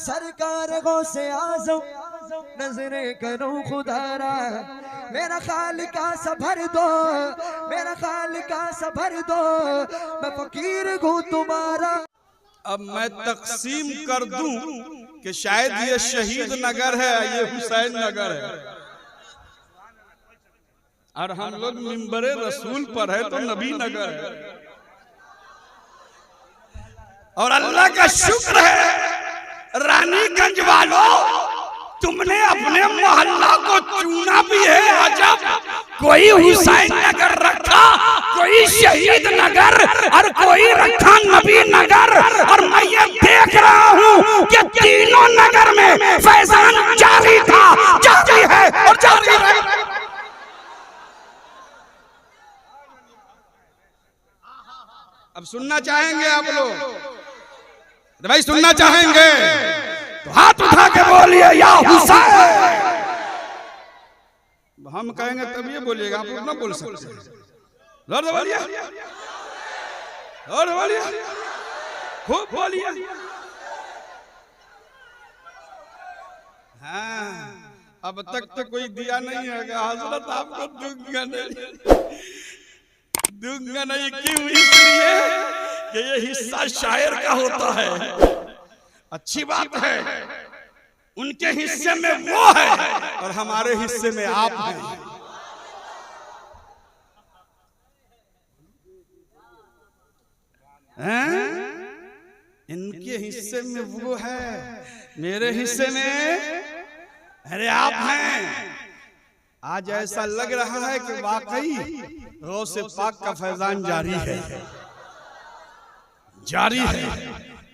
सरकार गौसे आज़म नजरे करूं खुदारा, मेरा खालिका सा भर दो, मेरा खालिका सा भर दो, मैं फकीर हूँ तुम्हारा। अब मैं तकसीम कर दूं कि शायद ये शहीद नगर है, ये हुसैन नगर है, और हम लोग मिंबरे रसूल पर है तो नबी नगर है। और अल्लाह का शुक्र है रानीगंज वालों, तुमने अपने मोहल्ला को चुना भी है। अजब, कोई हुसैन नगर रखा, कोई शहीद नगर, और कोई रखा नबी नगर। और मैं ये देख रहा हूँ कि तीनों नगर में फैजान जारी था, जारी है और जारी रहेगा। अब सुनना चाहेंगे आप लोग? भाई सुनना चाहेंगे तो हाथ उठा के बोलिए या हुसैन। हम कहेंगे तब ये बोलिएगा, आप लोग ना बोल सकते। जोर से बोलिए, जोर से बोलिए, खूब बोलिए। हाँ, अब तक तो कोई दिया नहीं है हजरत, आपको दूंगा नहीं। क्यों? इसलिए कि ये हिस्सा शायर का होता है। अच्छी बात है, उनके हिस्से में वो है और हमारे हिस्से में आप हैं। इनके हिस्से में वो है, मेरे हिस्से में अरे आप हैं। आज ऐसा लग रहा है कि वाकई गौसे पाक का फैजान जारी है, जारी है।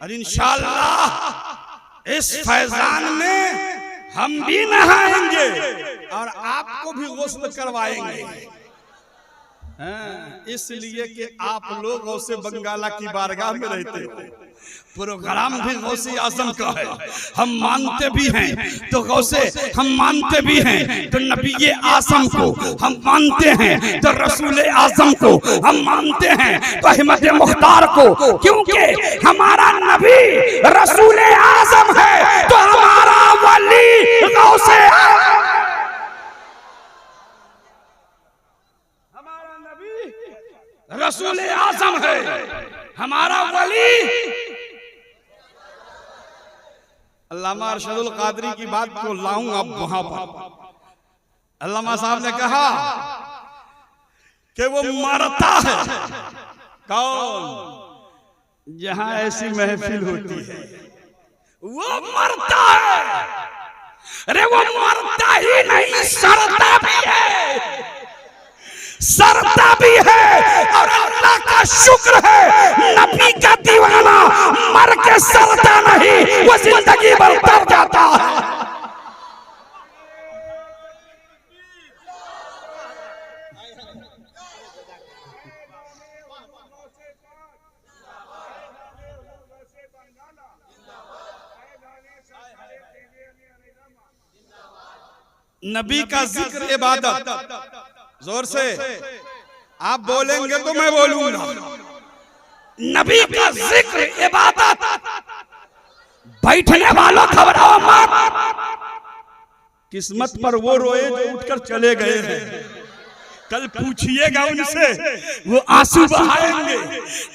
और इंशाअल्लाह इस फैजान में हम भी नहाएंगे और आपको भी गुस्ल करवाएंगे। इसलिए कि आप लोग गौसे बंगाला की बारगाह में रहते हो, प्रोग्राम भी गौसे आजम का है। हम मानते भी हैं तो गौसे, हम मानते भी हैं तो नबी आजम को, हम मानते हैं तो रसूल आजम को, हम मानते हैं तो अहमद मुख्तार को, क्योंकि हमारा नबी रसूल आजम है तो हमारा वली गौसे आजम। हमारा नबी रसूल आजम है, हमारा वली। अल्लामा अरशदुल कादरी की बात को लाऊं अब वहां पर। अल्लामा साहब ने कहा कि वो मरता है कौन? जहां ऐसी महफिल होती है वो मरता है। अरे वो मरता ही नहीं, सड़ता भी है, सरता भी है। और अल्लाह का शुक्र है नबी का दीवाना मर के सरता नहीं, वो जिंदगी भर तर जाता है। नबी का जिक्र इबादत। जोर से आप बोलेंगे तो मैं बोलूंगा। नबी का जिक्र इबादत। बैठने वालों घबराओ मत, किस्मत पर वो रोए जो उठकर चले गए हैं। कल पूछिएगा उनसे, वो आंसू बहाएंगे,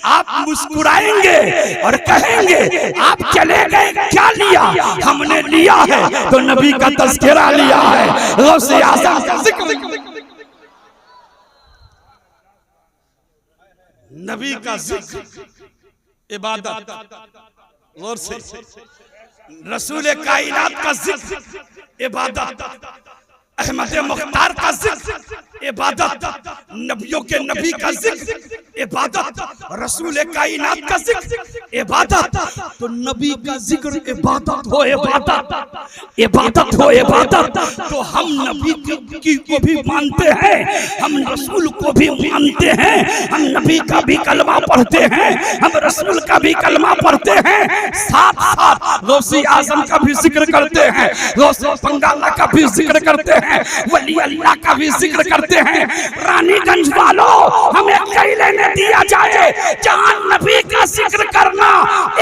आप मुस्कुराएंगे और कहेंगे आप चले गए, क्या लिया? हमने लिया है तो नबी का तज़किरा लिया है, गौसे आज़म का जिक्र। नबी का जिक्र इबादत। गौर से, रसूल कायनात का जिक्र इबादत, अहमद मुख्तार का जिक्र इबादत, नबियों के नबी का जिक्र इबादत, रसूल कायनात का जिक्र इबादत। तो नबी का जिक्र इबादत हो, इबादत, इबादत हो, इबादत। तो हम नबी की को भी मानते हैं, हम रसूल को भी मानते हैं, हम नबी का भी कलमा पढ़ते हैं, हम रसूल का भी कलमा पढ़ते हैं, साथ साथ गौसे आजम का भी जिक्र करते हैं, गौसे बंगाला का भी जिक्र करते हैं, वली अल्लाह का भी जिक्र करते हैं। रानीगंज वालों, हमें कहीं लेने दिया जाए, जहां नबी का जिक्र करना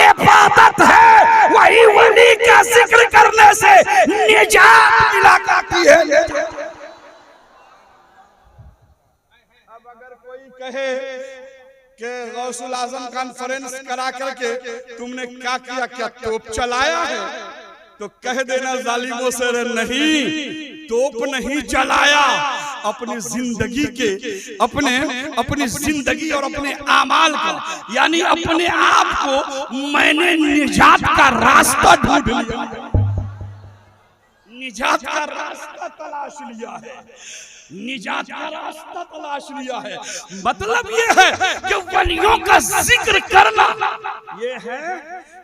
इबादत है, वही वली का जिक्र करने से निजात मिला करती है। अब अगर कोई कहे कि गौसुल आजम कॉन्फ्रेंस करा करके तुमने क्या किया, क्या तोप चलाया है, तो कह देना जालिमों से, नहीं तोप नहीं चलाया, अपनी जिंदगी के अपनी जिंदगी और अपने आमाल का, यानी अपने आप को मैंने निजात का रास्ता ढूंढ लिया, निजात का रास्ता तलाश लिया है, निजात का रास्ता तलाश लिया है। मतलब ये है कि वलियों का जिक्र करना ये है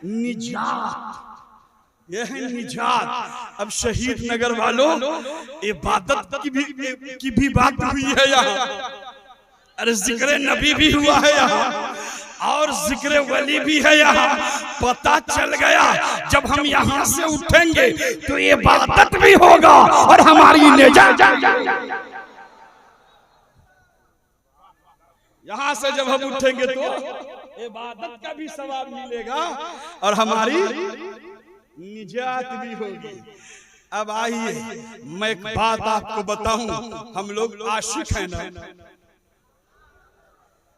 निजात, ये है निजात। अब शहीद नगर वालों, इबादत की भी बात हुई है यहाँ, अरे जिक्र नबी भी हुआ है यहाँ और जिक्र वली भी है यहाँ। पता चल गया जब हम यहाँ से उठेंगे तो इबादत भी होगा और हमारी निजात। यहाँ से जब हम उठेंगे तो इबादत का भी सवाब मिलेगा और हमारी निजात भी होगी। अब आइए मैं एक बात आपको बताऊं, हम लोग आशिक हैं ना,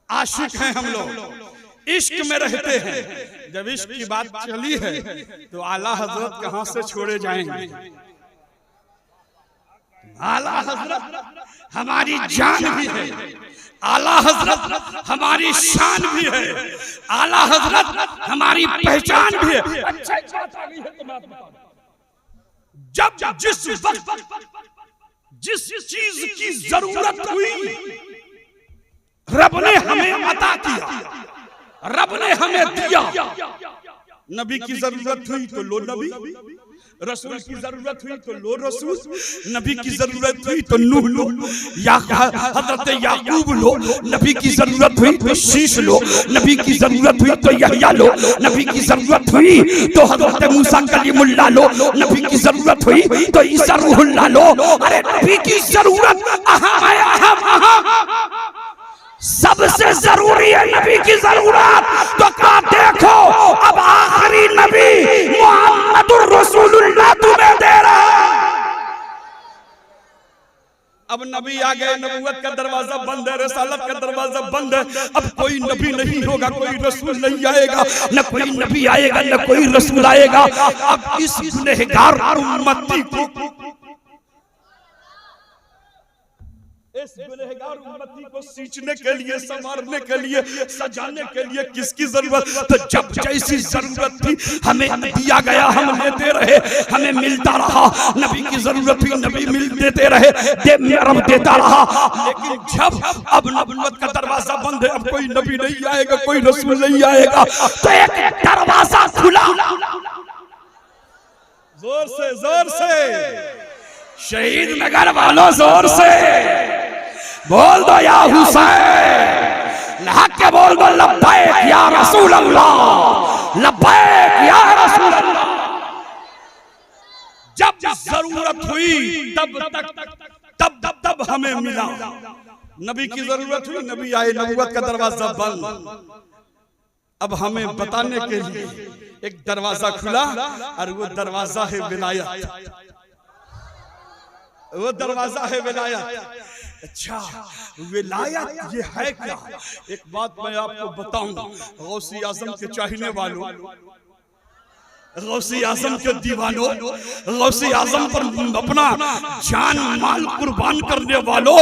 आशिक हैं हम लोग, इश्क में रहते हैं। जब इश्क की बात चली है तो आला हजरत कहां से छोड़े जाएंगे। आला हजरत हमारी जान भी है, आला हजरत हमारी शान भी है, आला हजरत हमारी पहचान भी है। अच्छा बात आ गई है तो मैं आपको बता दूं, जब जिस वक्त जिस चीज की जरूरत हुई रब ने हमें अता किया, रब ने हमें दिया। नबी की जरूरत हुई तो लो नबी, रसूल की जरूरत हुई तो लो रसूल, नबी की जरूरत हुई तो नूह लो, या हजरत याकूब लो, नबी की जरूरत हुई तो शीश लो, नबी की जरूरत हुई तो यहया लो, नबी की जरूरत हुई तो हजरत मूसा कलीमुल्लाह लो, नबी की जरूरत हुई तो ईसा रूहुल्लाह लो। अरे नबी की जरूरत अहम है, अहम सबसे जरूरी है नबी की जरूरत। तो क्या देखो अब आखिरी नबी मुहम्मदुर रसूलुल्लाह तुम्हें दे रहा है। अब नबी आ गए, नबूवत का दरवाजा बंद है, रिसालत का दरवाजा बंद है। अब कोई नबी नहीं होगा, कोई रसूल नहीं आएगा, न कोई नबी आएगा न कोई रसूल आएगा। अब इस गुनहगार उम्मती को, इस गुनहगार उम्मती को सींचने के लिए, संवारने के लिए, सजाने के लिए किसकी जरूरत? तो जब जैसी जरूरत थी हमें दिया गया, हम लेते रहे, हमें मिलता रहा। नबी की जरूरत थी, नबी देते रहे, रब देता रहा। लेकिन जब अब नबूवत का दरवाजा बंद है, अब कोई नबी नहीं आएगा, कोई रसूल नहीं आएगा, तो एक दरवाजा खुला। जोर से, जोर से शहीद नगर वालों, जोर से बोल दो या हुसैन, हक के बोल दो लब्बैक या रसूल अल्लाह, लब्बैक या रसूल अल्लाह। जब जरूरत हुई तब हमें मिला। नबी की जरूरत हुई, नबी आए, नबूवत का दरवाजा बंद। अब हमें बताने के लिए एक दरवाजा खुला और वो दरवाजा है विलायत, वो दरवाजा है विलायत। अच्छा विलायत ये है क्या? एक बात मैं आपको बताऊं, गौसी आजम के चाहने वालों, गौसी आजम के दीवानों, गौसी आजम पर अपना जान माल कुर्बान करने वालों,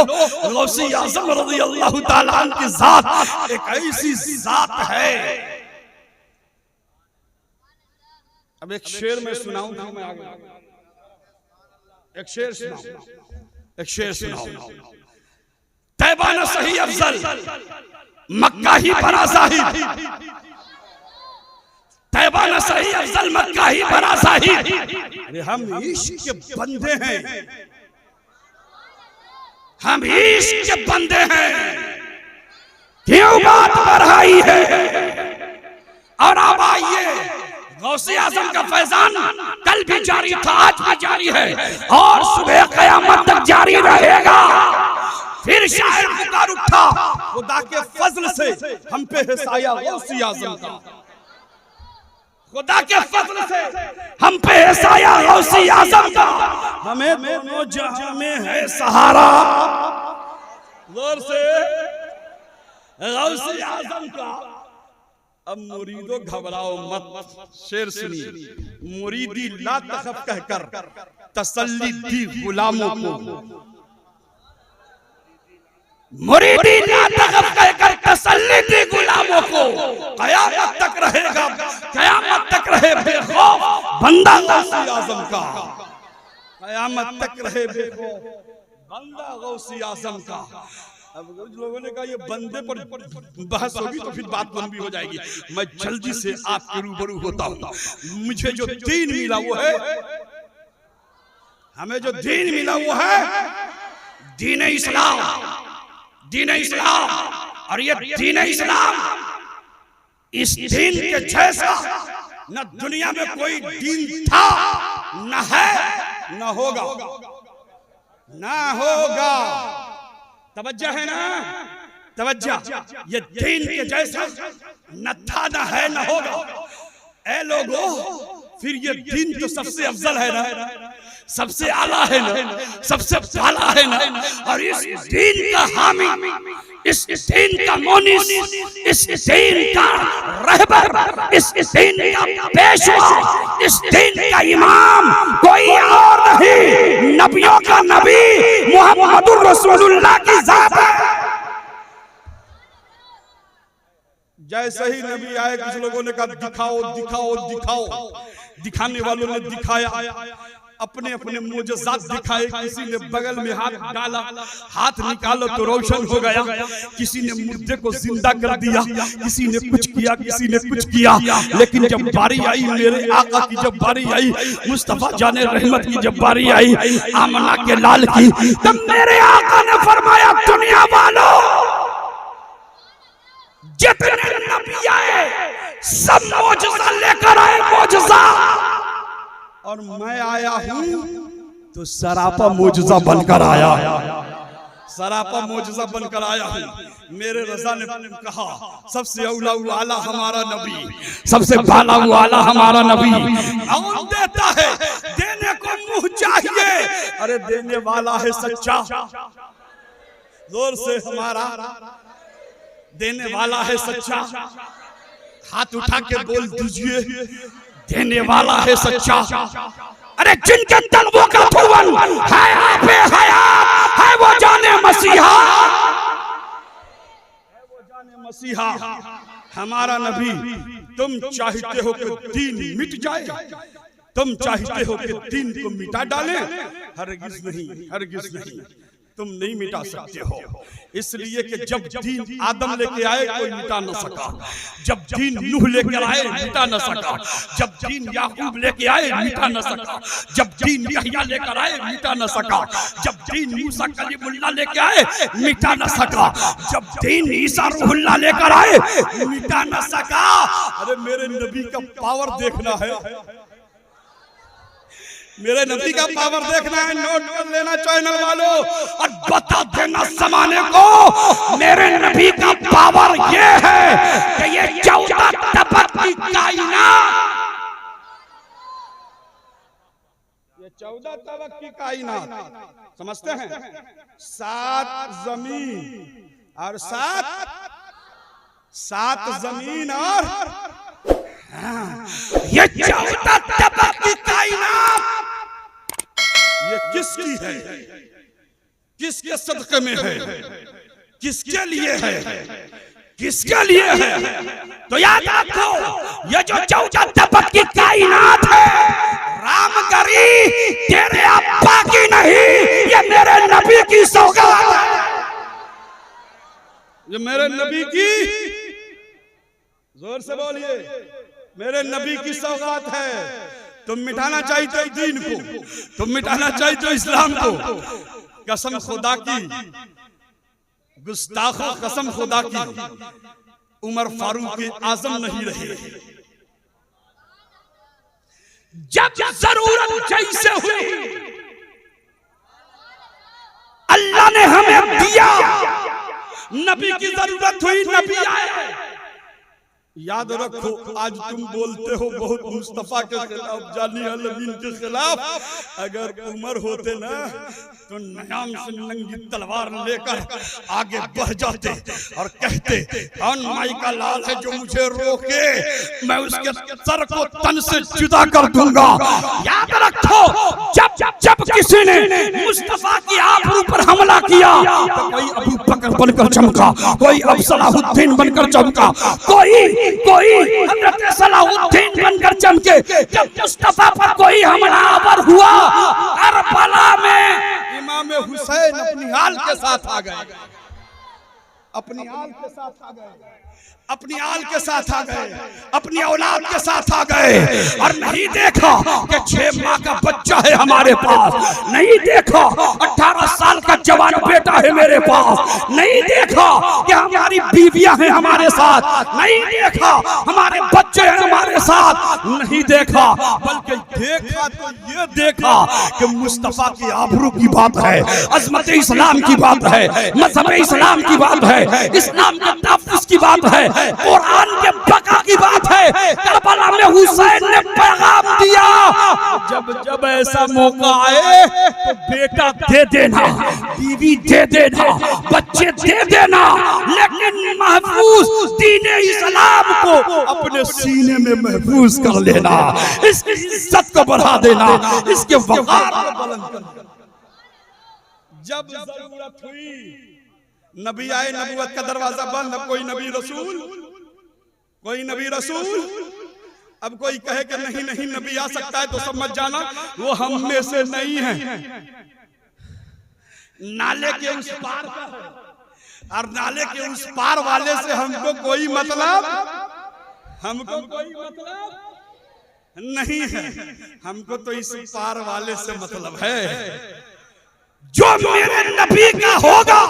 गौसी आजम रज़ी अल्लाह ताला अन्हु की जात एक ऐसी जात है। अब एक शेर में सुनाऊं, मैं आगे एक शेर सुनाऊं, एक शेर सुनाऊं। तैबा न सही अफजल, मक्का ही बना साहिब, तैबा न सही अफजल, मक्का ही बना साहिब। अरे हम इश्क के बंदे हैं, हम इश्क के बंदे हैं, क्यों बात बढ़ाई है? और अब आइए गौसे आजम का फैजान कल भी जारी था, आज भी जारी है और सुबह क़यामत तक जारी रहेगा। फिर शायर पुकार उठा, खुदा के फजल से हम पे है साया गौसे आजम का, खुदा के फजल से हम पे है साया गौसे आजम का, हमें दोनों जहां में है सहारा। जोर से गौसे आजम का। अब मुरीदो घबराओ मत, शेर सुनिए। मुरीदी ला तखफ कहकर तसल्ली दी गुलामों को, मुरीदी ला तखफ कहकर तसल्ली दी गुलामों को, कयामत तक रहेगा, कयामत तक रहे बेखौफ बंदा गौसे आजम का, कयामत तक रहे बेखौफ बंदा गौसे आजम का। अब कुछ लोगों ने कहा ये बंदे पर बहस होगी तो फिर बात लंबी हो जाएगी। मैं जल्दी से आपके रूबरू होता हूँ। मुझे जो दीन मिला वो है, हमें जो दीन मिला वो है दीन इस्लाम, दीन इस्लाम। और ये दीन इस्लाम, इस दीन के जैसा न दुनिया में कोई दीन था, न है, न होगा, न होगा। तवज्जो है ना, तवज्जो। ये दीन के जैसा न था, न है, न होगा। ए लोगों, फिर ये दीन तो सबसे अफजल है ना, सबसे आला है ना, सबसे बाला है ना। और इस दीन का हामी, इस दीन का मोनिस, इस दीन का रहबर, इस दीन का पेशवा, इस दीन का इमाम कोई और नहीं, नबियों का नबी मुहम्मदुर रसूलुल्लाह की जात है। जैसे ही नबी आए कुछ लोगों ने कहा दिखाओ दिखाओ दिखाओ, दिखाने वालों ने दिखाया, अपने अपने मोजज़ात दिखाए। किसी ने बगल में हाथ डाला, हाथ निकालो तो रोशन हो गया। किसी ने मुर्दे को जिंदा कर दिया, किसी ने कुछ किया, किसी ने कुछ किया। लेकिन जब बारी आई मेरे आका की, जब बारी आई मुस्तफा जाने रहमत की, जब बारी आई आमना के लाल की, तब मेरे आका ने फरमाया दुनिया वालों, जितने नबी आए सब मोजज़ा लेकर आए, मोजज़ा। और मैं आया हूं तो सरापा मोजज़ा बनकर आया, सरापा मोजज़ा बनकर आया हूं। मेरे रज़ा ने कहा सबसे औला आला हमारा नबी, सबसे बाला आला हमारा नबी। कौन देता है, देने को मुंह चाहिए, अरे देने वाला है सच्चा। जोर से हमारा देने वाला है सच्चा। हाथ उठा के बोल दीजिए, देने वाला है सच्चा। अरे जिनके तलवों का धुवन है आपे हयात है, वो जाने मसीहा, है वो जाने मसीहा हमारा नबी। तुम चाहते हो कि दीन मिट जाए, तुम चाहते हो कि दीन को मिटा डालें, हरगिज़ नहीं, हरगिज़ नहीं, तुम नहीं मिटा सकते हो। इसलिए कि जब दीन आदम लेके आए कोई मिटा न सका, जब दीन नूह लेकर आए मिटा न सका, जब दीन याकूब लेके आए मिटा न सका, जब दीन यहया लेकर आए मिटा न सका, जब दीन मूसा कलीमुल्लाह लेके आए मिटा न सका, जब दीन ईसा रूहुल्लाह लेकर आए मिटा न सका। अरे मेरे नबी का पावर देखना है, मेरे नबी का पावर देखना है। नोट कर लेना चैनल वालों और बता देना ज़माने को, मेरे नबी का पावर ये है कि ये 14 तबक की कायनात, ये 14 तबक की कायनात समझते हैं, 7 जमीन और 7 जमीन और ये 14 तबक की कायनात ये किसकी है, किसके सदक़े में है, किसके लिए है, किसके लिए है? तो याद रखो, ये जो 14 तबक की कायनात है, रामगरी तेरे अब्बा की नहीं, ये मेरे नबी की सौगात है, ये मेरे नबी की, जोर से बोलिए, मेरे नबी की सौगात है। तुम मिटाना चाहते हो दीन को, तुम मिटाना चाहते हो इस्लाम को, कसम खुदा की, गुस्ताखो कसम खुदा की, उमर फारूक आजम नहीं रहे, जब जरूरत जैसे हुई अल्लाह ने हमें दिया, नबी की जरूरत हुई नबी आए। याद रखो, आज तुम बोलते हो बहुत मुस्तफा के खिलाफ, जानी अलमीन के खिलाफ, अगर उमर होते ना तो नयाम से नंगी तलवार लेकर आगे बढ़ जाते और कहते कौन माई का लाल है जो मुझे रोके, मैं उसके सर को तन से जुदा कर दूंगा। याद रखो, जब जब जब किसी ने मुस्तफा की आबरू पर हमला किया तो कोई अबू बकर बनकर चमका, कोई अब सलाहुद्दीन बनकर चमका, कोई हजरत सलाहुद्दीन बनकर चमके। जब मुस्तफा पर कोई हमलावर हुआ करबला में, इमाम हुसैन अपनी आल के साथ आ गए, अपनी आल के साथ आ गए, अपनी आल के साथ आ गए, अपनी औलाद के साथ आ गए। और नहीं देखा कि 6 माह का बच्चा है हमारे पास, नहीं देखा 18 साल का जवान बेटा है मेरे पास, नहीं देखा कि हमारी बीवियां हैं हमारे साथ, नहीं देखा हमारे बच्चे हैं हमारे साथ, नहीं देखा, बल्कि देखा तो ये देखा कि मुस्तफा की आबरू की बात है, अजमत इस्लाम की बात है, मजहब इस्लाम की बात है, इस्लाम के तहफ्फुज़ की बात है, कुरान के बका की बात है। करबला में हुसैन ने पैगाम दिया, जब जब ऐसा मौका आए तो बेटा दे देना, बीवी दे देना, बच्चे दे देना, लेकिन महफूज दीन इस्लाम को अपने सीने में महफूज कर लेना, इसकी इज्जत को बढ़ा देना, इसके वक़ार को बुलंद कर देना। जब जरूरत हुई नबी आए, नबूवत का दरवाजा बंद, अब कोई नबी रसूल, कोई नबी रसूल। अब कोई कहे कि नहीं नहीं नबी आ सकता है तो समझ जाना वो हम में से नहीं है, नाले के उस पार का है, और नाले के उस पार वाले से हमको कोई मतलब, हमको कोई मतलब नहीं है, हमको तो इस पार वाले से मतलब है। जो मेरे नबी का होगा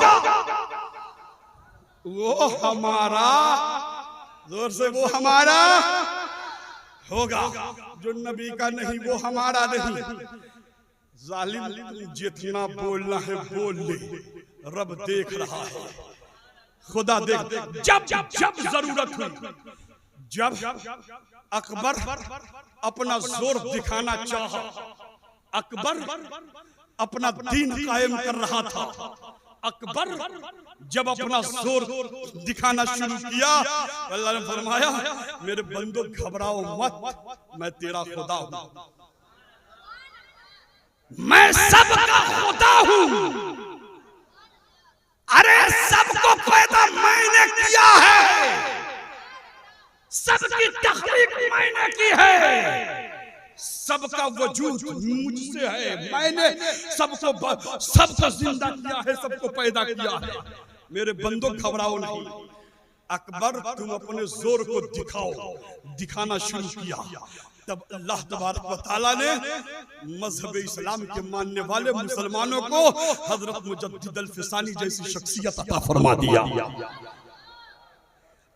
वो हमारा, जोर से, वो हमारा होगा, जो नबी का नहीं वो हमारा नहीं। जालिम जितना बोलना है बोल ले, रब देख रहा है, खुदा देख। जब जब जब जरूरत हुई, जब अकबर अपना जोर दिखाना चाहा, अकबर अपना दीन कायम कर रहा था, अकबर जब अपना जोर दिखाना शुरू किया, अल्लाह ने फरमाया मेरे बंदो घबराओ मत, मैं तेरा खुदा हूं, मैं सबका खुदा हूं, अरे सबको पैदा मैंने किया है, सबकी तख्लीक मैंने की है, सबका वजूद मुझसे है, मैंने सबको जिंदा किया है, सबको पैदा किया है, मेरे बंदो घबराओ नहीं। अकबर तुम अपने जोर को दिखाओ, दिखाना शुरू किया, तब अल्लाह तबारक व तआला ने मजहब इस्लाम के मानने वाले मुसलमानों को हजरत मुजद्दिद अल-फिसानी जैसी शख्सियत अता फरमा दिया,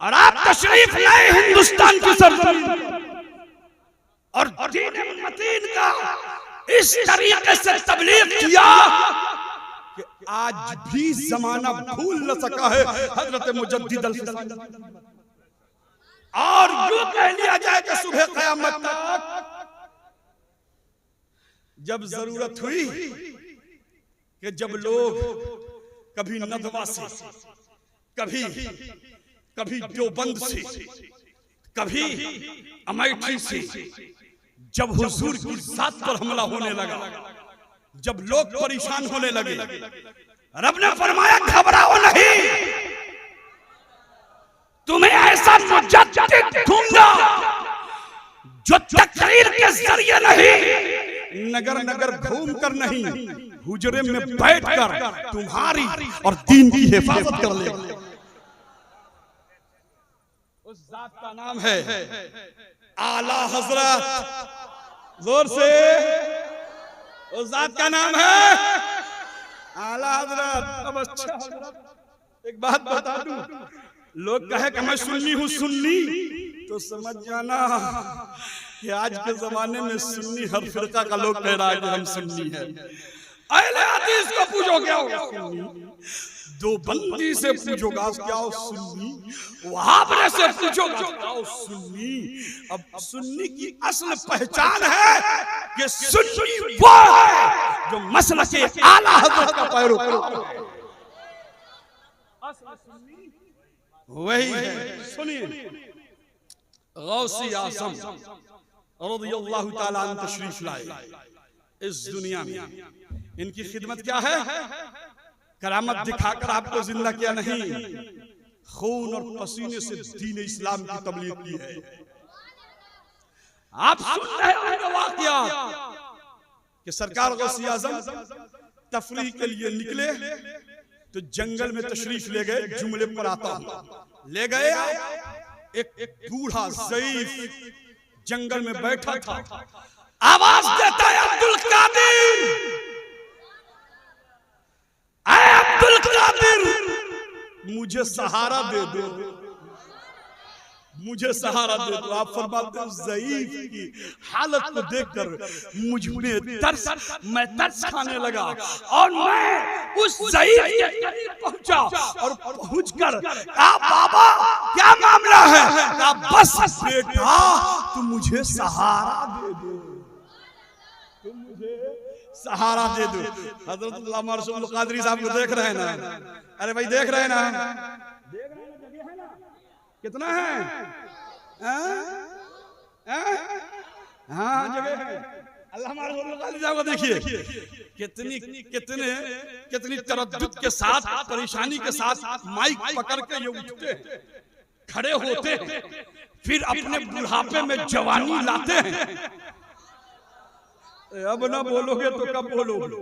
और आप तशरीफ लाए हिंदुस्तान की सरजमीन और दीन मतीन का इस तरीके से तबलीग किया कि आज भी जमाना भूल न सका है हजरत मुजद्दिद अल-फिसानी। और यूं कह लिया जाए कि सुबह क़यामत तक जब जरूरत हुई कि जब लोग कभी नदवा से, कभी देवबंद से, कभी अमेठी से, जब हुजूर की जात पर हमला होने लगा, जब लोग परेशान होने लगे, रब ने फरमाया घबराओ नहीं, तुम्हें ऐसा मुजद्दिद दूंगा जो तकरीर के जरिए नहीं, नगर नगर घूम कर नहीं, हुजरे में बैठकर तुम्हारी और दीन की हिफाजत कर लेगा। उस जात का नाम है आला हजरत, जोर से, उस जात का नाम है आला हजरत। अब अच्छा हजरत एक बात बता दूं, लोग कहे कि मैं सुन्नी हूं, सुन्नी तो समझ जाना कि आज के जमाने में सुन्नी हर फिरका का लोग कह रहा है कि हम सुन्नी हैं। अहले हदीस को पूछो क्या हो सुन्नी, दो बंदी से पूछोगा क्या हो सुन्नी, वहाबरे से पूछोगा क्या हो सुन्नी। अब सुन्नी की असल पहचान है कि सुन्नी वो है जो मसलक के आला हज़रत का पैरोकार है। वही है। सुनिए, गौसी आज़म रज़ियल्लाहु ताला अन्हु तशरीफ लाए इस दुनिया में। इनकी खिदमत क्या है? करामत दिखाकर आपको जिंदा किया नहीं, खून और पसीने से दीन इस्लाम की तबलीग की है। आप सुन रहे होंगे वाकया कि सरकार गौसी आज़म तफरीह के लिए निकले तो जंगल में तशरीफ ले गए। जुमले पर आता हूं, ले गए एक बूढ़ा ज़ईफ जंगल में बैठा था, आवाज देता है अब्दुल कादिर, अब्दुल कादिर मुझे सहारा दे दो, मुझे सहारा दे दो। आप फरमाते हो ज़ईफ की हालत को देखकर मुझ में तरस, मैं तरस खाने लगा और मैं उस ज़ईफ के करीब पहुंचा और पहुंचकर कहा बाबा क्या मामला है? कहा बस बेटा तुम मुझे सहारा दे दो, तुम मुझे सहारा दे दो। हज़रत अल्लामा रसूल कादरी साहब को देख रहे हैं ना? अरे भाई देख रहे हैं ना? कितना है? हाँ जगह है। अल्लामा रसूल कादरी साहब को देखिए कितनी तरद्दुद के साथ, परेशानी के साथ माइक पकड़ के ये उठते हैं, खड़े होते हैं, फिर अपने बुढ़ापे में जवानी लाते हैं। अब ना बोलोगे तो कब बोलोगे?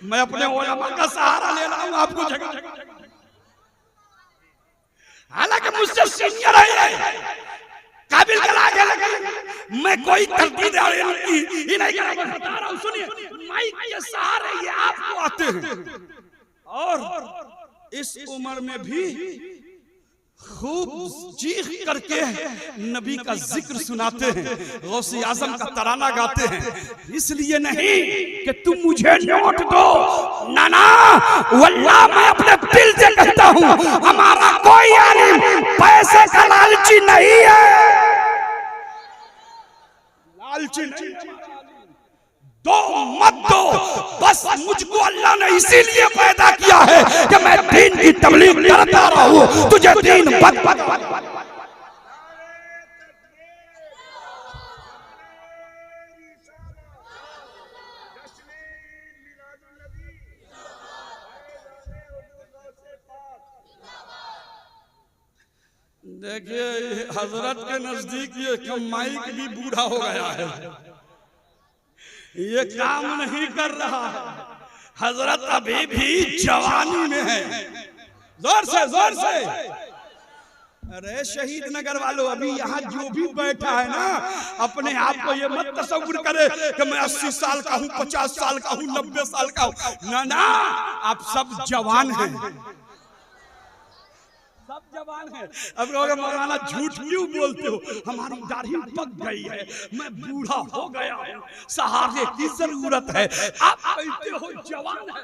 मैं अपने उलमा का सहारा ले रहा हूं आपको जगह। हालांकि मुझसे सीनियर है, काबिल के आगे लगे, मैं कोई तरदीद ही नहीं कर रहा, बता रहा हूं। सुनिए, माइक के सहारे ये आपको आते हैं और इस उम्र में भी खूब चीख करके नबी का जिक्र सुनाते हैं, गौसी आज़म का तराना गाते हैं। इसलिए नहीं कि तुम मुझे नोट दो, ना ना, वल्लाह मैं अपने दिल से कहता हूँ हमारा कोई आलिम पैसे का लालची नहीं है, लालची नहीं। दो मत दो, बस मुझको अल्लाह ने इसीलिए पैदा किया है कि मैं दीन की तबलीग करता रहूं, तुझे दीन बद देखिए हजरत के नजदीक ये माइक भी बूढ़ा हो गया है, ये काम नहीं कर रहा है। हजरत अभी भी जवानी में है। जोर से जोर से। अरे शहीद नगर वालों, अभी यहाँ जो भी बैठा है ना, अपने आप को ये मत तसव्वुर करे कि मैं 80 साल का हूँ, 50 साल का हूँ, 90 साल का हूँ। ना ना, आप सब जवान हैं, सब जवान है। अब कहोगे मौलाना झूठ क्यों बोलते हो? हमारी दाढ़ी पक गई है, मैं बूढ़ा हो गया हूँ, सहारे की जरूरत है। आप कहते हो जवान है,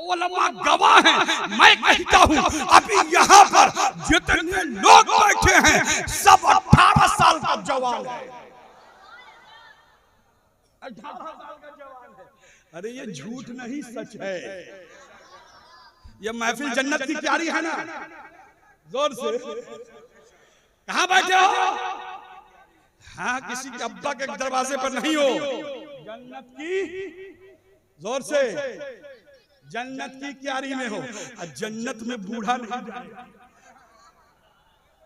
उलमा गवाह हैं। मैं कहता हूँ अभी यहाँ पर जितने लोग बैठे हैं सब 18 साल का जवान है, 18 साल का जवान है। अरे ये झूठ नहीं सच है। ये महफिल जन्नत की क्यारी है ना? जोर से। कहां बैठे हो? हाँ, किसी के अब्बा के दरवाजे पर नहीं हो, जन्नत की, जोर से, जन्नत की क्यारी में हो। जन्नत में बूढ़ा नहीं जाएगा,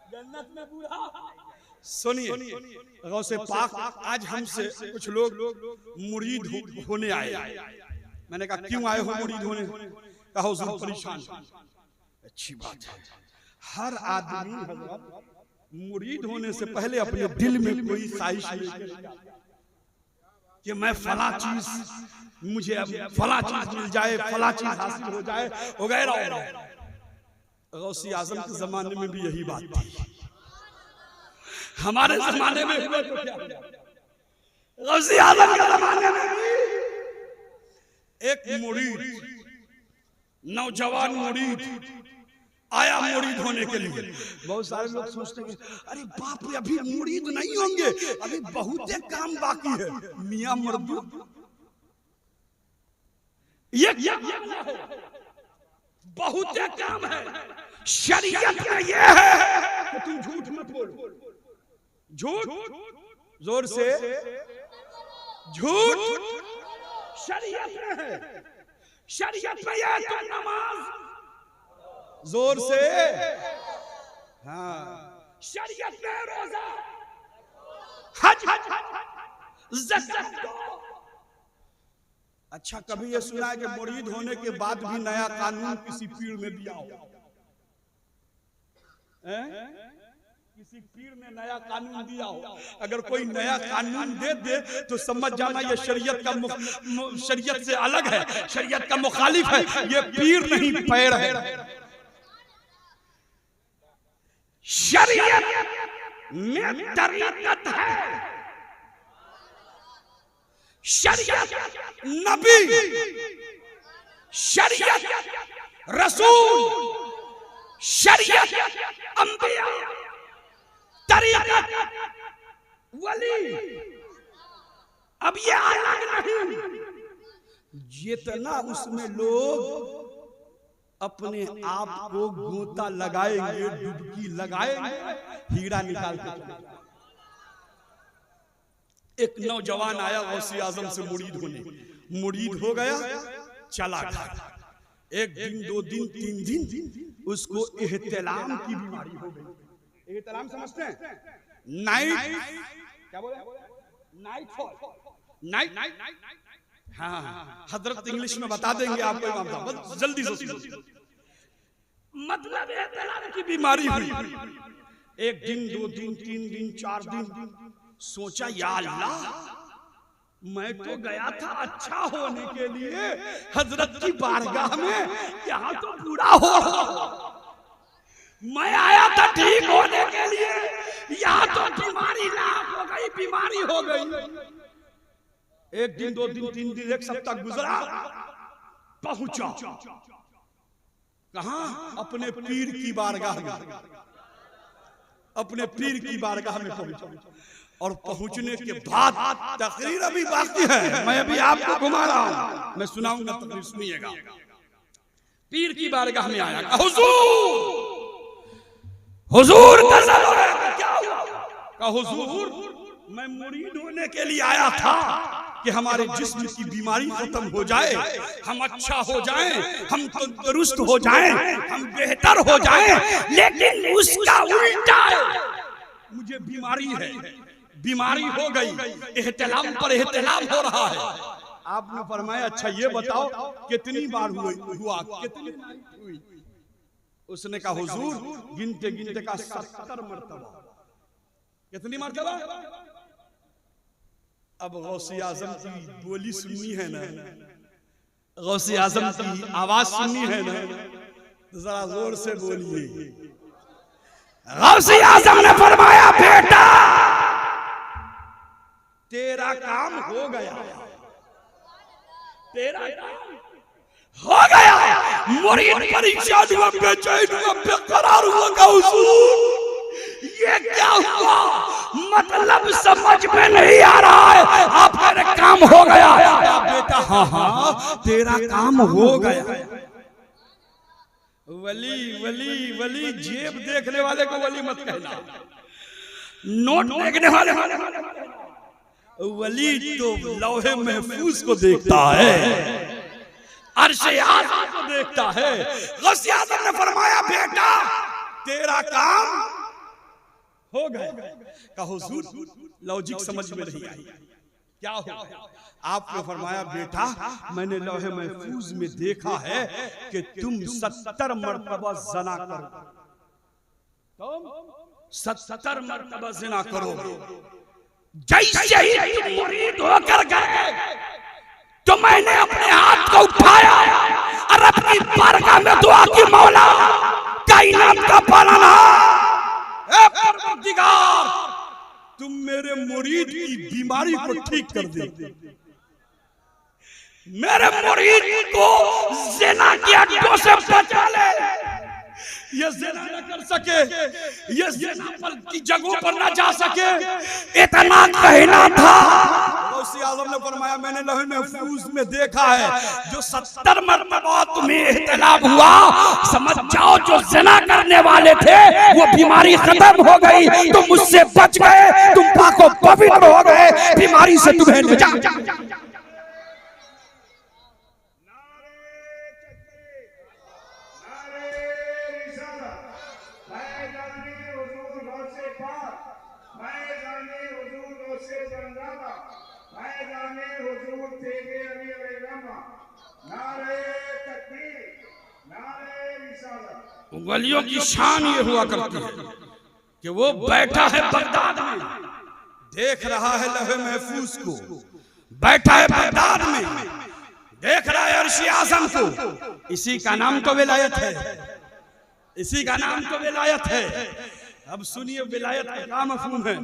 जन्नत में बूढ़ा। सुनिए, गौसे पाक आज हमसे कुछ लोग मुरीद होने आए। मैंने कहा क्यों आए हो मुरीद होने? कहा हुजूर परेशान। अच्छी बात है, हर आदमी मुरीद होने से पहले अपने दिल में कोई ख्वाहिश कि मैं फला चीज, मुझे अब फला चीज मिल जाए, फला चीज हासिल हो जाए वगैरह। गौसी आजम के जमाने में भी यही बात थी, हमारे जमाने में हुआ तो क्या? गौसे आजम के जमाने में भी एक मुरीद, नौजवान मुरीद आया मुरीद होने के लिए। बहुत सारे लोग सोचते हैं अरे बाप रे अभी मुरीद नहीं होंगे, अभी बहुत काम बाकी है। मियां मर्दूद ये बहुत काम है। शरीयत में ये है कि तुम झूठ मत बोलो। झूठ जोर से, झूठ शरीयत में है। शरीयत में ये तुम नमाज जोर से, हाँ शरीयत में रोजा, हज, ज़कात। अच्छा कभी ये सुना है कि मुरीद होने के बाद भी नया कानून किसी पीर ने दिया हो? किसी पीर ने नया कानून दिया हो? अगर कोई नया कानून दे दे तो समझ जाना ये शरीयत का शरीयत से अलग है, शरीयत का मुखालिफ है। ये पीर नहीं पैर है। शरीयत में तरीक़त है। शरीयत नबी, शरीयत रसूल, शरीयत अंबिया, तरीक़त वली। अब ये अलग नहीं। जितना उसमें लोग अपने आप को गोता लगाएंगे, डुबकी लगाएंगे, हीरा निकाल के। एक नौजवान आया गौसे आजम से मुरीद होने, मुरीद हो गया, चला गया। एक दिन, 2 दिन, 3 दिन उसको एहतिलाम की बीमारी हो गई। एहतिलाम समझते हैं? नाइट, क्या बोले? Night fall, night. हाँ हजरत इंग्लिश में बता देंगे आपको, जल्दी से। मतलब एहतिलाम की बीमारी हुई। 1 दिन, 2 दिन, 3 दिन, 4 दिन सोचा या अल्लाह मैं तो गया था अच्छा होने के लिए हजरत की बारगाह में, यहाँ तो बुरा हो। मैं आया था ठीक होने के लिए, यहाँ तो बीमारी लाख हो गई, बीमारी हो गई। 1 दिन, 2 दिन, 3 दिन, 1 सप्ताह गुजरा। पहुंचा कहां? अपने पीर की बारगाह में। अपने पीर की बारगाह में पहुंचा। और पहुंचने के बाद तकरीर अभी बाकी है, मैं अभी आपको घुमा रहा हूं, मैं सुनाऊंगा, तकरीर सुनिएगा। पीर की बारगाह में आया, हुजूर का क्या हुआ? हुजूर मैं मुरीद होने के लिए आया था कि हमारे जिस्म की बीमारी खत्म हो जाए, हम अच्छा हो जाएं, हम तंदुरुस्त हो जाएं, हम बेहतर हो जाएं, लेकिन उसका उल्टा है। मुझे बीमारी है, बीमारी हो गई, एहतिलाम पर एहतिलाम हो रहा है। आपने फरमाया अच्छा ये बताओ कितनी बार हुआ? कितनी हुई? उसने कहा हुजूर गिनते गिनते का 70 मरतबा। कितनी मरतबा? अब गौसे आजम की बोली सुननी है ना, गौसे आजम की आवाज सुननी है ना, तो जरा जोर से बोलिए। गौसे आजम ने फरमाया बेटा तेरा काम हो गया, तेरा काम हो गया। मुरीद परेशान हुआ, बेचैन हुआ, बेकरार हुआ। हुजूर ये क्या हुआ? मतलब समझ में नहीं आ रहा है। आपका काम हो गया बेटा? हाँ हाँ तेरा काम हो गया। वली वली वली, जेब देखने वाले को वली मत कहना, नोट देखने वाले वली तो लौहे महफूज को देखता है, अर्शे आज़म को देखता है। गौसे आज़म ने फरमाया बेटा तेरा काम हो गया। कहा हुजूर लॉजिक समझ में नहीं आई, क्या हो? आपने फरमाया बेटा मैंने लौहे महफूज में देखा है कि तुम 70 मरतबा ज़ना करो, तुम 70 मरतबा ज़ना करोगे। जैसे ही तुम मुरीद होकर गए तो मैंने अपने हाथ को उठाया और अपनी बारगाह में दुआ की, मौला कायनात का पालनहार, ऐ परवरदिगार तुम मेरे मुरीद की बीमारी को ठीक कर दे, मेरे मुरीद को ज़िना की अड्डों से बचा ले। ये ज़िना न कर सके, ये ज़िना पर की जगहों पर न जा सके, इतना कहना था। गौसे आज़म ने फरमाया मैंने लौह महफूज में देखा है जो 70 मरतबा तुम्हें इख्तिलाफ हुआ, समझ जाओ जो ज़िना करने वाले थे वो बीमारी खत्म हो गई, तुम मुझसे बच गए, तुम पाको पवित्र हो गए, बीमारी से तुम्हें निजात। वलियों की शान ये हुआ करती है कि वो बैठा है बगदाद में, देख रहा है लौह महफूज को, बैठा है बगदाद में, देख रहा है अर्श आज़म को। इसी का नाम तो विलायत है, इसी का नाम तो विलायत है। अब सुनिए विलायत का क्या मफ़हूम है।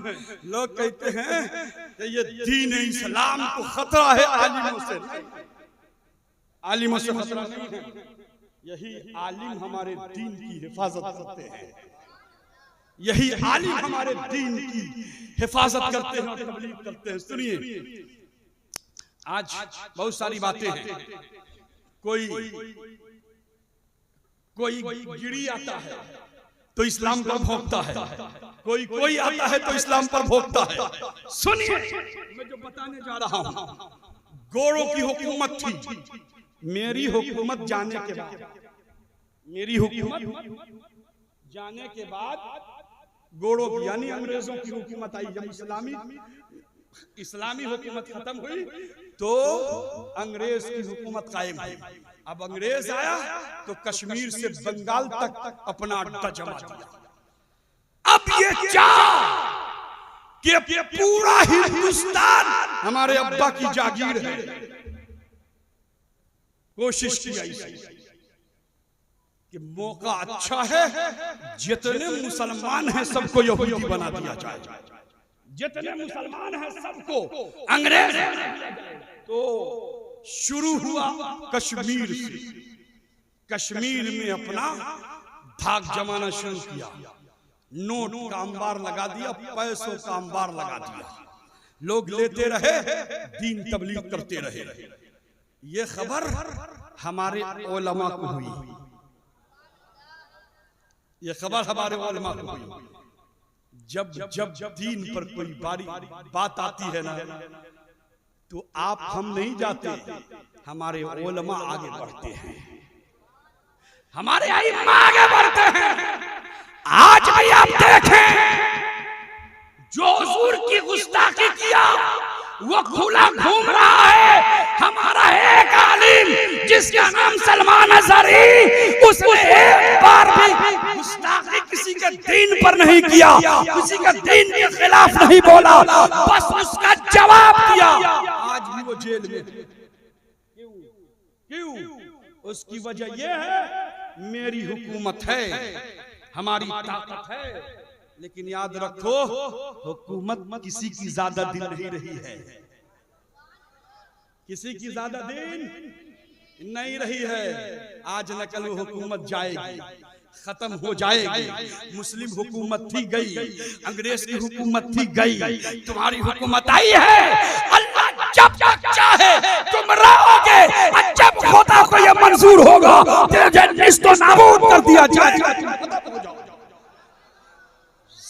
लोग कहते हैं कि ये दीन इस्लाम को खतरा है, आलिमों से खतरा नहीं है। यही आलिम हमारे दीन की हिफाजत करते हैं, यही आलिम हमारे दीन की हिफाजत करते हैं और तबलीग करते हैं। सुनिए आज बहुत सारी बातें हैं। कोई गिरी आता है तो इस्लाम पर भोंकता है, कोई आता है तो इस्लाम पर भोंकता है। सुनिए मैं जो बताने जा रहा हूं, गोरों की हुकूमत थी, मेरी हुकूमत जाने के बाद, मेरी हुकूमत जाने के बाद गोरों की यानी अंग्रेजों की हुकूमत आई। जब इस्लामी हुकूमत खत्म हुई तो अंग्रेज की हुकूमत कायम हुई। अब अंग्रेज आया तो कश्मीर से बंगाल तक अपना अड्डा जमा दिया। अब ये कि पूरा हिंदुस्तान हमारे अब्बा की जागीर है। कोशिश की कि मौका अच्छा है, जितने मुसलमान हैं सबको यहूदी बना दिया जाए, जितने मुसलमान हैं सबको अंग्रेज। तो शुरू हुआ कश्मीर से, कश्मीर में अपना धाक जमाना शुरू किया, नोट का अंबार लगा दिया, पैसों का अंबार लगा दिया, लोग लेते रहे, दीन तबलीग करते रहे। ये खबर हमारे उलमा को हुई, ये खबर हमारे उलमा को हुई। जब दीन पर कोई बात आती है ना तो आप हम नहीं जाते, हमारे उलमा आगे बढ़ते हैं, हमारे इमाम आगे बढ़ते हैं। आज भी आप देखें जो हुजूर की गुस्ताखी किया वो खुला घूम रहा है। हमारा एक आलिम जिसका नाम सलमान अज़हरी, उसने एक बार भी गुस्ताखी किसी के दीन पर नहीं किया, किसी के दीन के खिलाफ नहीं बोला, बस उसका जवाब दिया। आज भी वो जेल में। क्यों? उसकी वजह यह है मेरी हुकूमत है, हमारी ताकत है। लेकिन याद रखो हुकूमत किसी की ज्यादा दिन नहीं रही है, किसी की ज्यादा दिन नहीं रही है। आज न कल वो हुकूमत जाएगी, खत्म हो जाएगी। मुस्लिम हुकूमत थी गई, अंग्रेज की हुकूमत थी गई, तुम्हारी हुकूमत आई है। अल्लाह जब तक चाहे तुम रहोगे, जब खुदा को ये मंजूर होगा तेरे निस्तो नाबूद कर दिया जाएगा।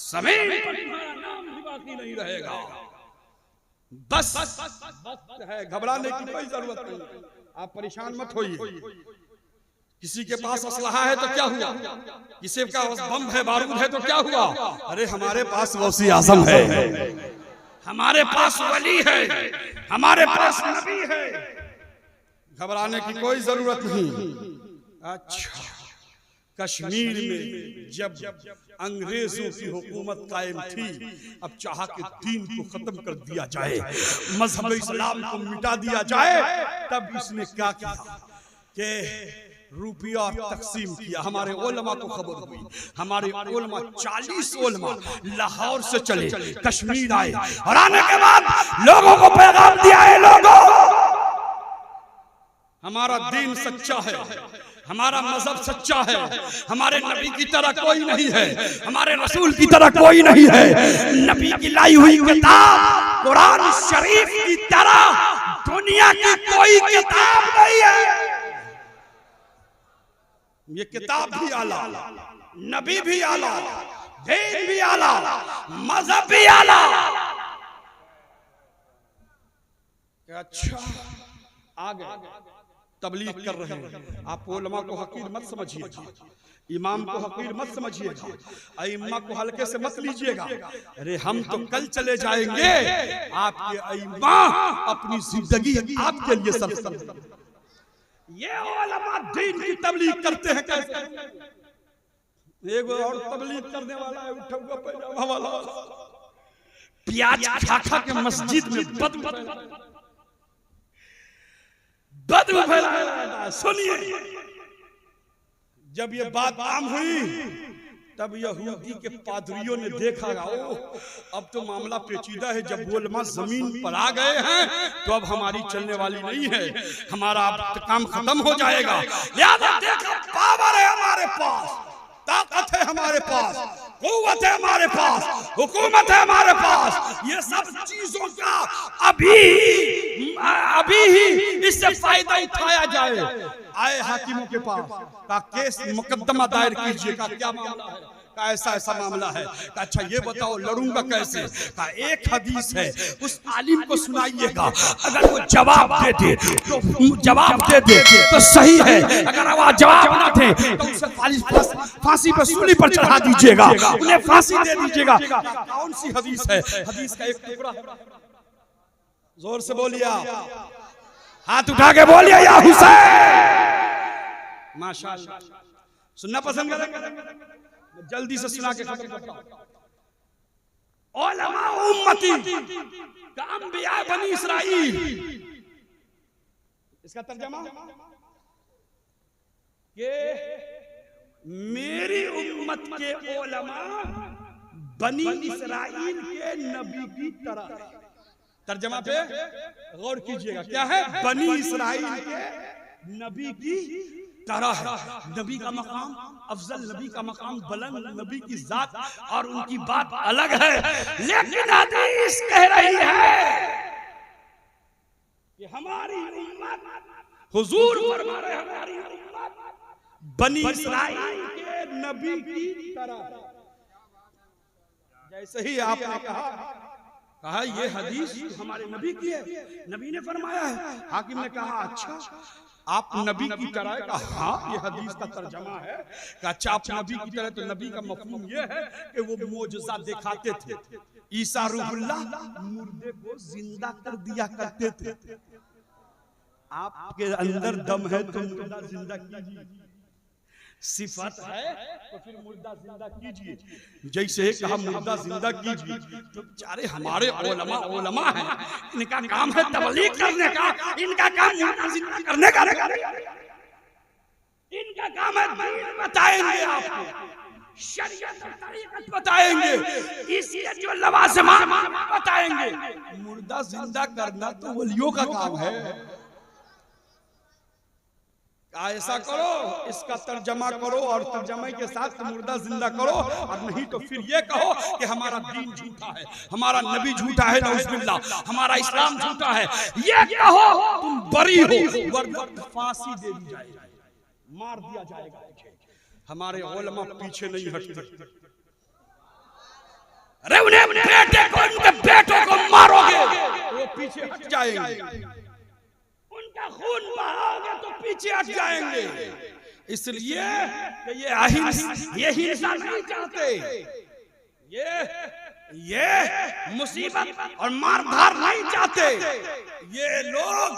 जमीन पर तुम्हारा नाम भी बाकी नहीं रहेगा। बस वक्त है, घबराने की कोई जरूरत नहीं, आप परेशान मत होइए। किसी के पास असलहा है तो क्या हुआ, किसी का बम है, बारूद है तो क्या हुआ। अरे हमारे पास गौसे आज़म है, हमारे पास वली है, हमारे पास नबी है, घबराने की कोई जरूरत नहीं। अच्छा, कश्मीर में जब अंग्रेजों की हुकूमत कायम थी, अब चाहा कि दीन को खत्म कर दिया जाए, मजहब इस्लाम को मिटा दिया जाए, तब इसने क्या किया कि रुपया तकसीम किया। हमारे उलमा को खबर हुई, हमारे उलमा 40 उलमा लाहौर से चले कश्मीर आए और आने के बाद लोगों को पैगाम दिया है, लोगों हमारा दीन सच्चा है, हमारा मजहब सच्चा है, हमारे नबी की तरह कोई नहीं है, हमारे रसूल की तरह कोई नहीं है, नबी की लाई हुई किताब कुरान शरीफ की तरह दुनिया की कोई किताब नहीं है। ये किताब भी आला, नबी भी आला, दीन भी आला, मजहब भी आला। अच्छा आगे तबलीग कर रहे हैं, आप उलमा को हकीर मत समझिएगा, इमाम को हकीर मत समझिएगा, अइम्मा को हल्के से मत लीजिएगा। अरे हम तो कल चले जाएंगे, आपके अइम्मा अपनी जिंदगी आपके लिए सब ये उलमा दीन की तबलीग करते हैं कैसे? एक और तबलीग करने वाला है उठा पैजामा वाला, प्याज खा खा के मस्जिद में बदबू फैलाया। सुनिए, जब ये बात आम हुई तब यहूदी के पादरियों ने देखा, ओ अब तो मामला पेचीदा है, जब वो उलमा जमीन पर आ गए हैं तो अब हमारी चलने वाली नहीं है, हमारा अब काम खत्म हो जाएगा। याद देखा, पावर है हमारे पास, ताकत है हमारे पास, कुव्वत है हमारे पास, हुकूमत है हमारे पास, ये सब चीजों का अभी ही इससे फायदा उठाया जाए। आए हाकिमों के पास, का केस मुकदमा दायर कीजिएगा, क्या मामला है, का ऐसा ऐसा मामला है, का अच्छा ये बताओ लड़ूंगा कैसे, का एक हदीस है उस आलिम को सुनाइएगा, अगर वो जवाब दे दे तो सही है, अगर वो जवाब ना दे तो उसे फांसी पर सूली पर चढ़ा दीजिएगा, उन्हें फांसी दे दीजिएगा। कौन सी हदीस है? हदीस का एक टुकड़ा, जोर से बोलिए, हाथ उठा के बोलिए या हुसैन। माशाअल्लाह, सुनना पसंद करेंगे? जल्दी से सुना के खत्म करता हूं। उलमा उम्मती का अंबिया बनी इस्राइल, इसका तर्जमा कि मेरी उम्मत के उलमा बनी इस्राइल के नबी की तरह। तर्जमा पे गौर कीजिएगा, क्या है? बनी इस्राइल के नबी की तरह है। नबी का मकाम अफजल, नबी का मकाम बुलंद, नबी की जात और उनकी बात अलग है, लेकिन हदीस कह रही है कि हमारी उम्मत, हुजूर फरमा रहे हैं, हमारी उम्मत बनी इस्राइल के नबी की तरह। जैसे ही आपने कहा ये हदीस हमारे नबी की है, नबी ने फरमाया है, हाकिम ने कहा अच्छा आप नबी की तरह का, हाँ ये हदीस का तर्जमा है। अच्छा आप नबी की तरह, तो नबी का मफहूम ये है कि वो मोजज़ा दिखाते थे, ईसा रूहुल्लाह मुर्दे को जिंदा कर दिया करते थे। आपके अंदर दम है तो मुर्दा जिंदा कीजिए, सिफत है तो फिर मुर्दा जिंदा कीजिए। जैसे कहा मुर्दा जिंदा कीजिए, तो बेचारे हमारे उलमा हैं, इनका काम है तबलीग करने का, इनका काम मुर्दा जिंदा करने का, इनका काम है दीन बताएंगे, आपको शरीयत और तरीक़त बताएंगे, इसलिए जो लवाज़िम बताएंगे। मुर्दा जिंदा करना तो वलियों का काम है। ऐसा करो, इसका तर्जमा करो और तर्जमे के साथ मुर्दा जिंदा करो, और नहीं तो फिर ये कहो कि हमारा दीन झूठा है, हमारा नबी झूठा है, नऊज़ुबिल्लाह, हमारा इस्लाम झूठा है। ये कहो तुम बरी हो, वरना फांसी दे दी जाएगी, मार दिया जाएगा। हमारे उलमा पीछे नहीं हटते। अरे उन्हें बेटे को, उनके बेटों को मारोगे वो पीछे हट जाएंगे, उनका खून बहाओगे तो पीछे हट जाएंगे। इसलिए ये हिंसा नहीं चाहते, ये मुसीबत और मारधार नहीं चाहते। ये लोग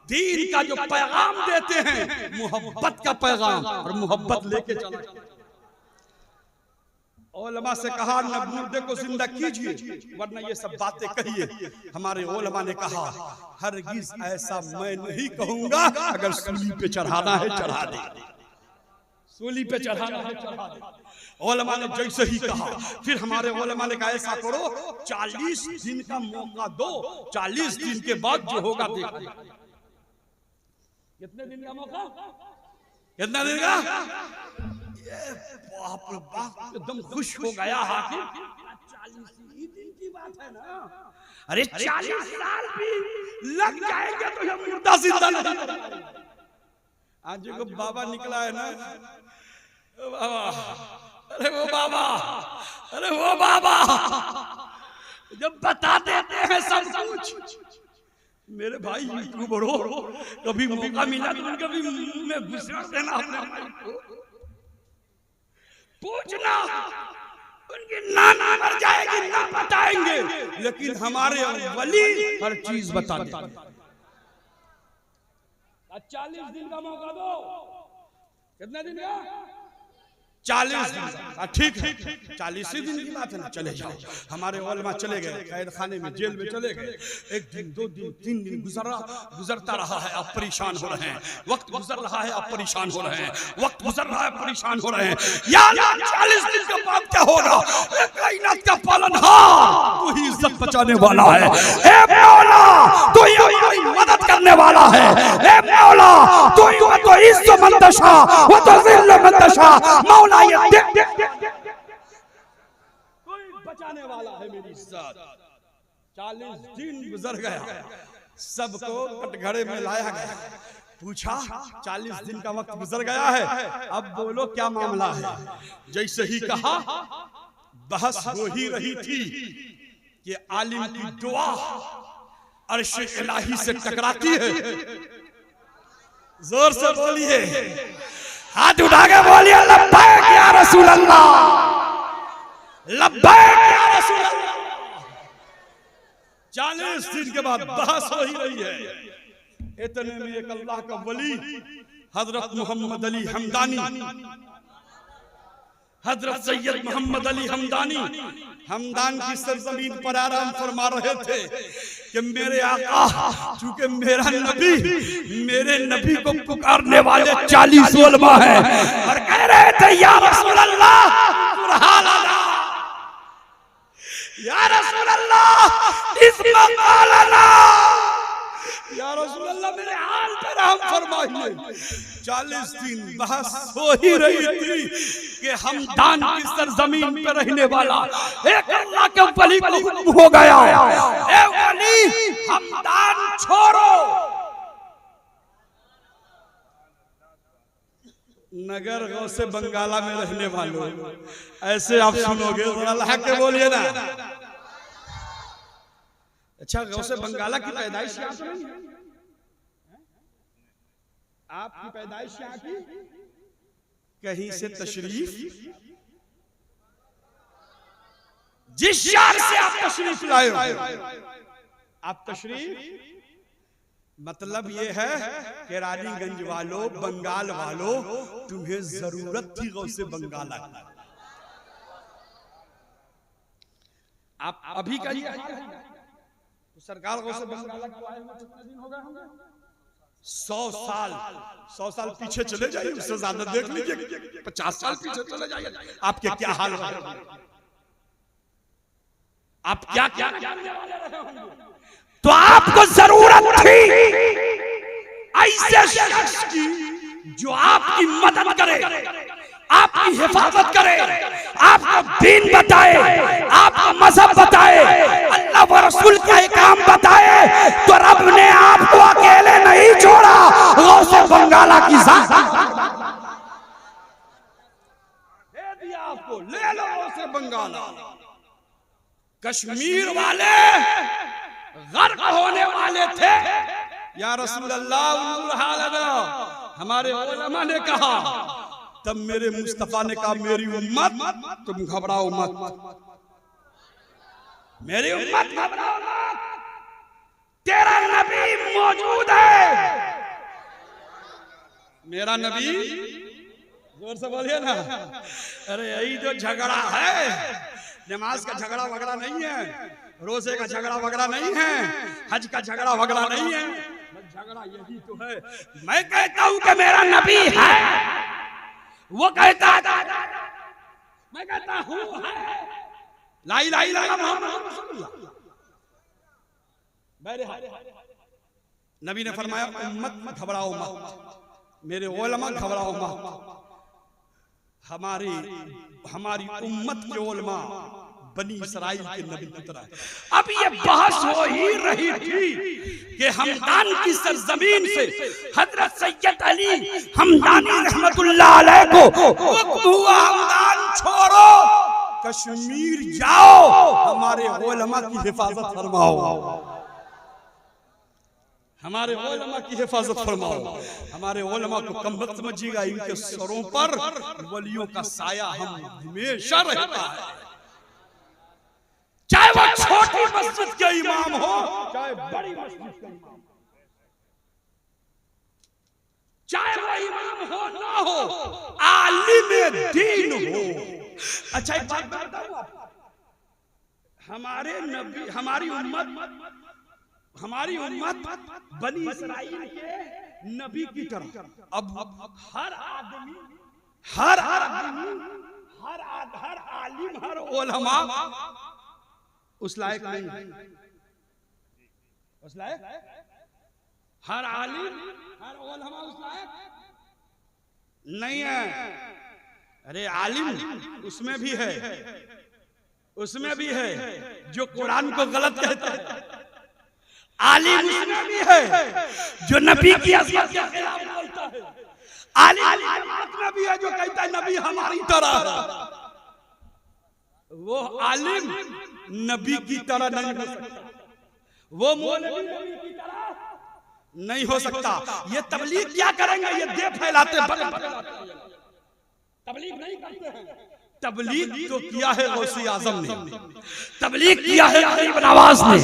दीन का जो पैगाम देते हैं, मोहब्बत का पैगाम, और मोहब्बत लेके चलते। उलमा से कहा न मुर्दे को जिंदा कीजिए वरना ये सब बातें कहिए। हमारे उलमा ने कहा हरगिज ऐसा मैं नहीं कहूंगा, अगर सूली पे चढ़ाना है चढ़ा दे, सूली पे चढ़ाना है चढ़ा दे। उलमा ने जैसे ही कहा, फिर हमारे उलमा ने कहा ऐसा करो 40 दिन का मौका दो, 40 दिन के बाद जो होगा देखो। कितने दिन का मौका, कितना दिन का? बाप रे बाप, एकदम खुश हो गया हाकिम। 40 ही दिन की बात है ना, अरे 40 साल भी लग जाएंगे तो ये मुर्दा जिंदा नहीं। आज जो बाबा निकला है ना, बाबा, अरे वो बाबा, अरे वो बाबा जब बता देते हैं सब कुछ। मेरे भाई यूट्यूबर हो, कभी मौका मिला तो कभी मुंह में घुसा देना अपने भाई को, पूछना उनकी नाना मर जाएगी ना बताएंगे, लेकिन हमारे वली हर चीज बता देते। 40 दिन का मौका दो, कितने दिन का? 40 दिन। ठीक है 40 ही दिन की बात है ना, चले जाओ। हमारे उलमा चले गए कैद खाने में, जेल में चले गए। 1 दिन 2 दिन 3 दिन गुजरता रहा है, आप परेशान हो रहे हैं। वक्त गुजर रहा है, आप परेशान हो रहे हैं। वक्त गुजर रहा है, परेशान हो रहे हैं। या 40 दिन के बाद क्या होगा? कायनात का पालनहार तू ही इज्जत बचाने वाला है। ए मौला तू ही हमारी मदद करने वाला है। ए मौला तू ही तो इज्जत मंतशा व तज़िल मंतशा। मौला ये कोई बचाने वाला है मेरी इज्जत। 40 दिन गुजर गया, सबको कटघरे में लाया गया। पूछा 40 दिन का वक्त गुजर गया है, अब बोलो क्या मामला है? जैसे ही कहा, बहस हो ही रही थी कि आलिम की दुआ अर्श इलाही से टकराती है। जोर से बोलिए, हाथ उठा के बोलिए लब्बैक या रसूल अल्लाह, लब्बैक या रसूल अल्लाह। 40 दिन के बाद बहस हो ही रही है। इतने में एक अल्लाह का वली हजरत मोहम्मद अली हमदानी, हजरत सैयद मोहम्मद अली हमदानी हमदान की सरजमीन पर आराम फरमा रहे थे कि मेरे आका, चूंकि मेरे नबी को पुकारने वाले 40 उलमा हैं और कह रहे थे या रसूल अल्लाह सुभान अल्लाह, या रसूल अल्लाह इस मकालना, या रसूल अल्लाह मेरे हाल पर रहम फरमाइए। 40 दिन बहस हो ही रही थी कि हमदान की सरजमीन पे रहने वाला एक अल्लाह के वली को हुक्म हो गया, ए वली हमदान छोड़ो। नगर गौसे बंगाला में रहने वालों, ऐसे आप सुनोगे अल्लाह के बोलिए ना। अच्छा, गौसे बंगाला की पैदाइश यहाँ तो नहीं है? आपकी पैदाइश यहाँ की? कहीं से तशरीफ, जिस शहर से आप तशरीफ लाए हो, आप तशरीफ मतलब ये है कि रानीगंज वालों, बंगाल वालों, तुम्हें जरूरत थी गौसे बंगाला की। आप अभी कहिए तो सरकार गौसे बंगाला को आए हुए कितने दिन हो गए होंगे? 100 साल पीछे चले जाइए, उससे ज्यादा देख लीजिए, 50 साल पीछे चले जाइए, आपके क्या हाल होगा, आप क्या क्या करने वाले रहे होंगे। तो आपको जरूरत थी ऐसे शख्स की जो आपकी मदद करे, आपकी हिफाजत करे, आपको दीन बताए, आपको मजहब बताए, अल्लाह व रसूल का काम बताए। तो रब ने आपको अकेले नहीं छोड़ा, गौसे बंगाला की जात दे दिया आपको, ले लो गौसे बंगाला। कश्मीर वाले गर्क होने वाले थे, या रसूल अल्लाह हमारे उलमा ने कहा, तब मेरे मुस्तफा ने कहा मेरी उम्मत तुम घबराओ मत, मेरी उम्मत घबराओ मत, तेरा नबी मौजूद है, मेरा नबी जोर से बोलिए ना। अरे यही जो झगड़ा है, नमाज का झगड़ा वगड़ा नहीं है, रोजे का झगड़ा वगड़ा नहीं है, हज का झगड़ा वगड़ा नहीं है, झगड़ा यही तो है। मैं कहता हूं कि मेरा नबी है, वो कहता है, मैं कहता हूं है, ला इलाहा इल्लल्लाह मुहम्मद रसूलुल्लाह। नबी ने फरमाया उम्मत मत घबराओ मत, मेरे उलमा घबराओ मत। हमारी उम्मत के उलमा बनी इसराइल के नबी की तरह। अब ये बहस हो ही रही थी कि हमदान की सरजमीन से हजरत सैयद अली हमदानी रहमतुल्लाह अलैह को हुक्म हुआ, हमदान छोड़ो, कश्मीर जाओ, हमारे उलमा की हिफाजत फरमाओ, हमारे उलमा की हिफाजत फरमाओ। हमारे उलमा को कम वक्त समझिएगा, इनके सरों पर वलियों का साया हम हमेशा रहता है, चाहे वो छोटी मस्जिद के इमाम हो, चाहे बड़ी मस्जिद के इमाम, चाहे वो इमाम हो ना हो, आलिम दीन हो। अच्छा एक बात बताऊं आपको, हमारे नबी, हमारी उम्मत बनी इसराइल के नबी की तरह। अब हर आदमी, हर आलिम, हर उलमा उस लायक नहीं, उस लायक हर आलिम, हर उलमा उस लायक नहीं है। अरे आलिम उसमें भी है, उसमें भी है जो कुरान को गलत कहता है, आलिम उसमें भी है जो नबी की अज़मत के खिलाफ बोलता है, आलिम उसमें भी है जो कहता है नबी हमारी तरह है। वो आलिम नबी की तरह नहीं हो सकता, वो मौलवी नबी की तरह नहीं हो सकता। ये तबलीग क्या करेंगे, ये दे फैलाते, तबलीग नहीं करते हैं। तबलीग तो किया है गौसी आजम ने, तबलीग किया है गरीब नवाज ने,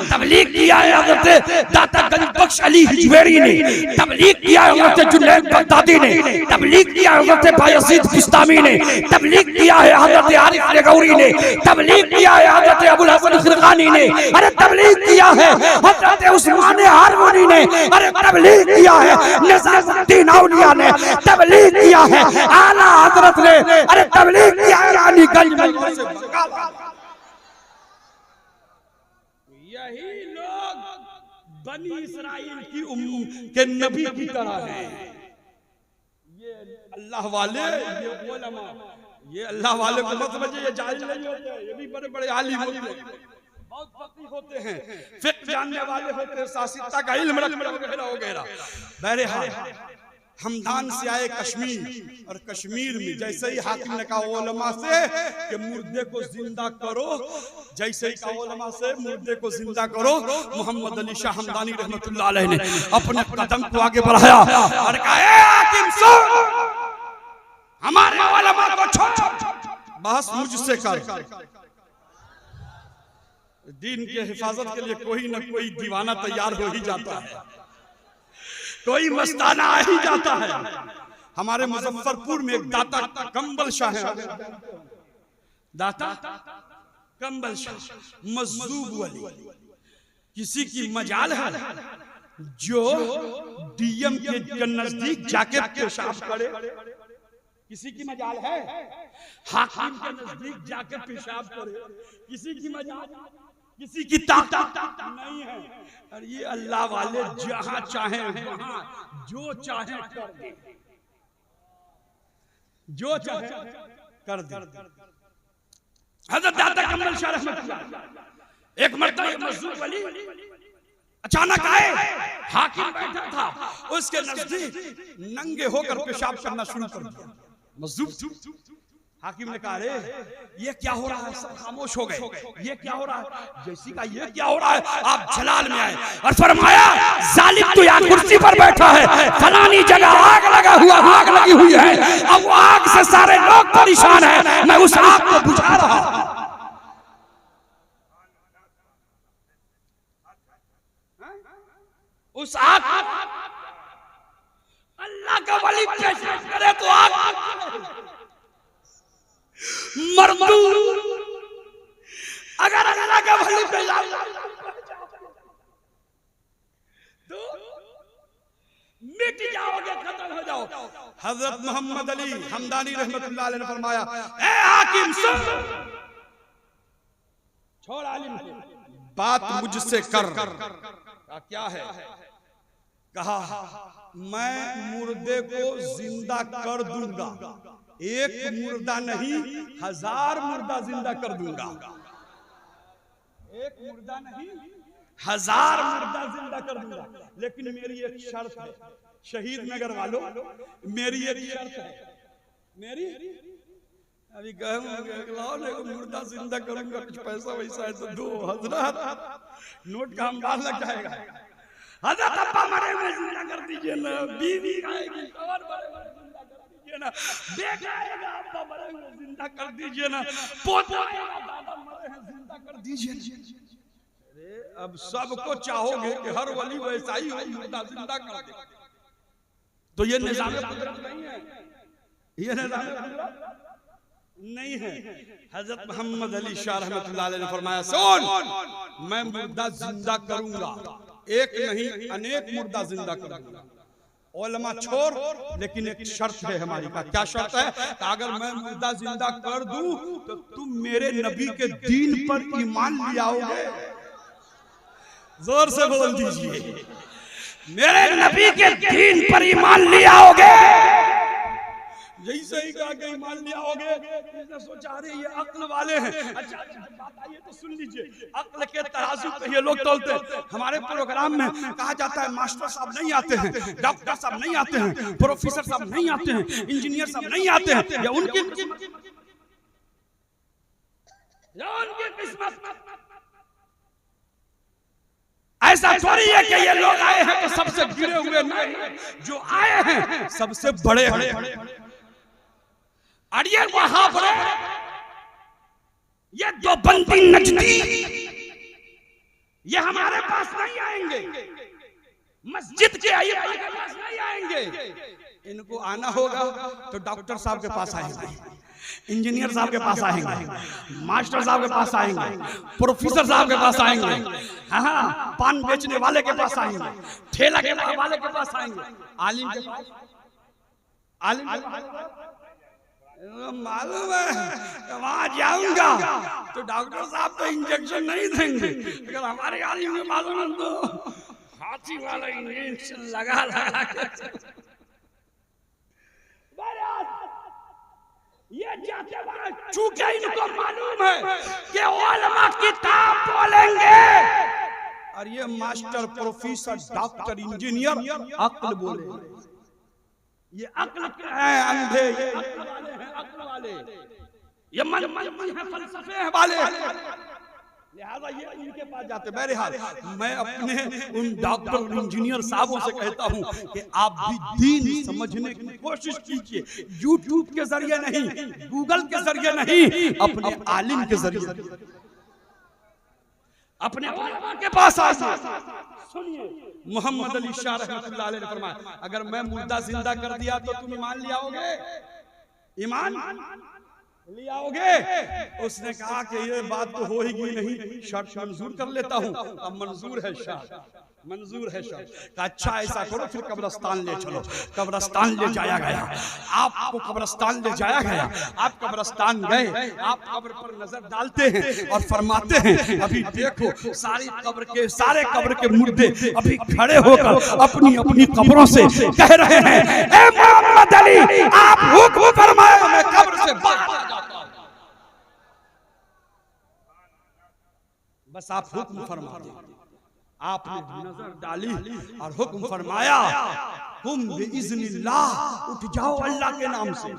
तबलीग किया है हज़रत दाता गंज बख्श अली हिजवेरी ने, तबलीग किया है हज़रत जुनैद बगदादी ने, तबलीग किया है हज़रत बायजीद बुस्तामी ने, तबलीग किया है हज़रत आरिफ नेगौरी ने, तबलीग किया है हज़रत अबुल हसन खिरकानी ने, अरे तबलीग किया है हज़रत उस्मान हारमोनी ने, अरे तबलीग किया है निज़ामुद्दीन औलिया ने, तबलीग किया है आला हज़रत ने, अरे तबलीग रानीगंज में से यही लोग बनी इसराइल की के नबी की तरह हैं। ये अल्लाह वाले, ये उलमा, ये अल्लाह वाले को मत समझिए, ये जाहिल नहीं होते, ये भी बड़े बड़े आलिम होते हैं, बहुत फकीह होते हैं, फिक्र जानने वाले होते हैं, सासिता का इल्म रखते वगैरह वगैरह। बहरहाल हमदान से आए कश्मीर, और कश्मीर में जैसे ही हाकिम ने कहा उलमा से कि मुर्दे को जिंदा करो, जैसे ही कहा उलमा से मुर्दे को जिंदा करो, मोहम्मद अली शाह हमदानी रहमतुल्लाह अलैह ने अपने कदम को आगे बढ़ाया और कहा ए हाकिम सुन, हमारे उलमा को छोड़, बहस मुझसे कर। दीन के हिफाजत के लिए कोई न कोई दीवाना तैयार हो ही जाता है, कोई मस्ताना आ ही जाता है। हमारे मुजफ्फरपुर में एक दाता कंबल शाह है, दाता कंबल शाह मजदूब वली, किसी की मजाल है जो डीएम के नजदीक जाके पेशाब करे, किसी की मजाल है हाकिम के नजदीक जाके पेशाब करे, किसी की मजाल, किसी की ताकत नहीं है। और ये अल्लाह वाले जहां चाहे वहां जो चाहे कर दे, जो चाहे कर दे। हज़रत दाता कमल शाह रहमतुल्लाह एक मर्तबा मजदूर वली अचानक आए, हाकिम बैठा था, उसके नजदीक नंगे होकर पेशाब करना शुरू कर दिया। मजदूर हाकिम ने कहा, अरे ये क्या हो रहा है, सब खामोश हो गए, ये क्या हो रहा है, जैसी का ये क्या हो रहा है। आप जलाल में आए और फरमाया जालिम तो यहाँ कुर्सी पर बैठा है, फलानी जगह आग लगा हुआ, आग लगी हुई है, अब वो आग से सारे लोग परेशान हैं, मैं उस आग को बुझा रहा हूं। उस आग अल्लाह का वली पेशाब करे तो आग मरदूर, अगर अल्लाह का वली पेशाब तो मिट जाओगे, खत्म हो जाओ। हजरत मोहम्मद अली हमदानी रहमतुल्लाह अलैह ने फरमाया, ए हाकिम सुन, छोड़ आलिम को, बात मुझसे कर। क्या है? कहा मैं मुर्दे को जिंदा कर दूंगा, एक मुर्दा नहीं 1000 मुर्दा जिंदा कर दूंगा। एक मुर्दा नहीं 1000 मुर्दा जिंदा कर दूंगा, लेकिन मेरी एक शर्त है। शहीद नगर वालों, मेरी एक शर्त है। मेरी अभी मुर्दा जिंदा करूंगा, कुछ पैसा वैसा है तो दो। हजरत नोट का अंबार लग जाएगा। हजरत अब्बा मरे हुए जिंदा कर दीजिए ना, बीवी आएगी और मरे हुए जिंदा कर दीजिए ना, बेटा आएगा अब्बा मरे हुए जिंदा कर दीजिए ना, पोता आएगा दादा मरे हैं जिंदा कर दीजिए। अरे अब सबको चाहोगे कि हर वली वैसा ही हो, मुर्दा जिंदा कर दे, तो ये निजाम कुदरत नहीं है, ये निजाम कुदरत नहीं है। हजरत मोहम्मद अली शाह रहमतुल्लाह अलैह ने फरमाया, सुन, मैं मुर्दा जिंदा करूंगा, एक नहीं अनेक मुर्दा जिंदा करूंगा। उलमा छोड़, लेकिन एक शर्त है हमारी। का क्या शर्त है? अगर मैं मुर्दा जिंदा कर दूं तो तुम मेरे नबी के दीन पर ईमान ले आओगे। जोर से बोल दीजिए, मेरे नबी के दीन पर ईमान ले आओगे। यही सही कहा कि ईमान ले आओगे। इसने सोचा अरे ये अक्ल वाले हैं। अच्छा बात आइए तो सुन लीजिए, अक्ल के तराजू पे ये लोग तोलते हैं। हमारे प्रोग्राम में कहा जाता है मास्टर साहब नहीं आते हैं, डॉक्टर साहब नहीं आते हैं, प्रोफेसर साहब नहीं आते हैं, इंजीनियर साहब नहीं आते हैं, या उनकी किस्मत। ऐसा थोड़ी है कि ये लोग आए हैं तो सबसे गिरे हुए नहीं, जो आए हैं सबसे बड़े हैं। अड़िए वहां पर ये दो बंदी नजदी, ये हमारे पास नहीं आएंगे, मस्जिद के अइम्मा के पास नहीं आएंगे। इनको आना होगा तो डॉक्टर साहब के पास आएंगे, इंजीनियर साहब के पास आएंगे, मास्टर साहब के पास आएंगे, प्रोफेसर साहब के पास आएंगे, हाँ पान बेचने वाले के पास आएंगे, ठेला के वाले के पास आएंगे, आलिम के पास, आलिम मालूम है वहां जाऊंगा तो डॉक्टर साहब तो इंजेक्शन नहीं देंगे, अगर हमारे आलिम में मालूम है तो हाथी वाला इंजेक्शन लगा लगा ये जाते वहां, चूंकि इनको मालूम है कि उलमा किताब बोलेंगे और ये मास्टर प्रोफेसर डॉक्टर इंजीनियर अक्ल बोलेंगे। ये अक्ल है अंधे, ये अक्ल वाले हैं, अक्ल वाले, ये मन है फलसफे वाले, लिहाजा ये इनके पास जाते। बहरहाल मैं अपने उन डॉक्टर और इंजीनियर साहबों से कहता हूं कि आप भी दीन समझने की कोशिश कीजिए, यूट्यूब के जरिए नहीं, गूगल के जरिए नहीं, अपने आलिम के जरिए, अपने उलमा के पास आइए। सुनिए, मोहम्मद अली शाह रहमतुल्लाह अलैह ने फरमाया, अगर मैं मुर्दा जिंदा कर दिया तो तुम ईमान ले आओगे, ईमान ले आओगे। उसने कहा कि ये बात तो होगी नहीं, शर्त मंजूर कर लेता हूं। अब मंजूर है शर्त, मंजूर है शर्त। अच्छा ऐसा करो फिर कब्रिस्तान ले चलो। कब्रिस्तान ले जाया गया, आपको कब्रिस्तान ले जाया गया। आप कब्रिस्तान गए, आप कब्र पर नजर डालते हैं और फरमाते हैं, अभी देखो सारे कब्र के मुर्दे अभी खड़े होकर अपनी अपनी कब्रों से कह रहे हैं, ए मोहम्मद अली आप हुक्म फरमाए, मैं कब्र से बाहर आ जाता हूं। बस आप हुक्म फरमा दो। आपने नजर डाली और हुक्म फरमाया, तुम बिइज़्निल्लाह उठ जाओ अल्लाह के नाम से,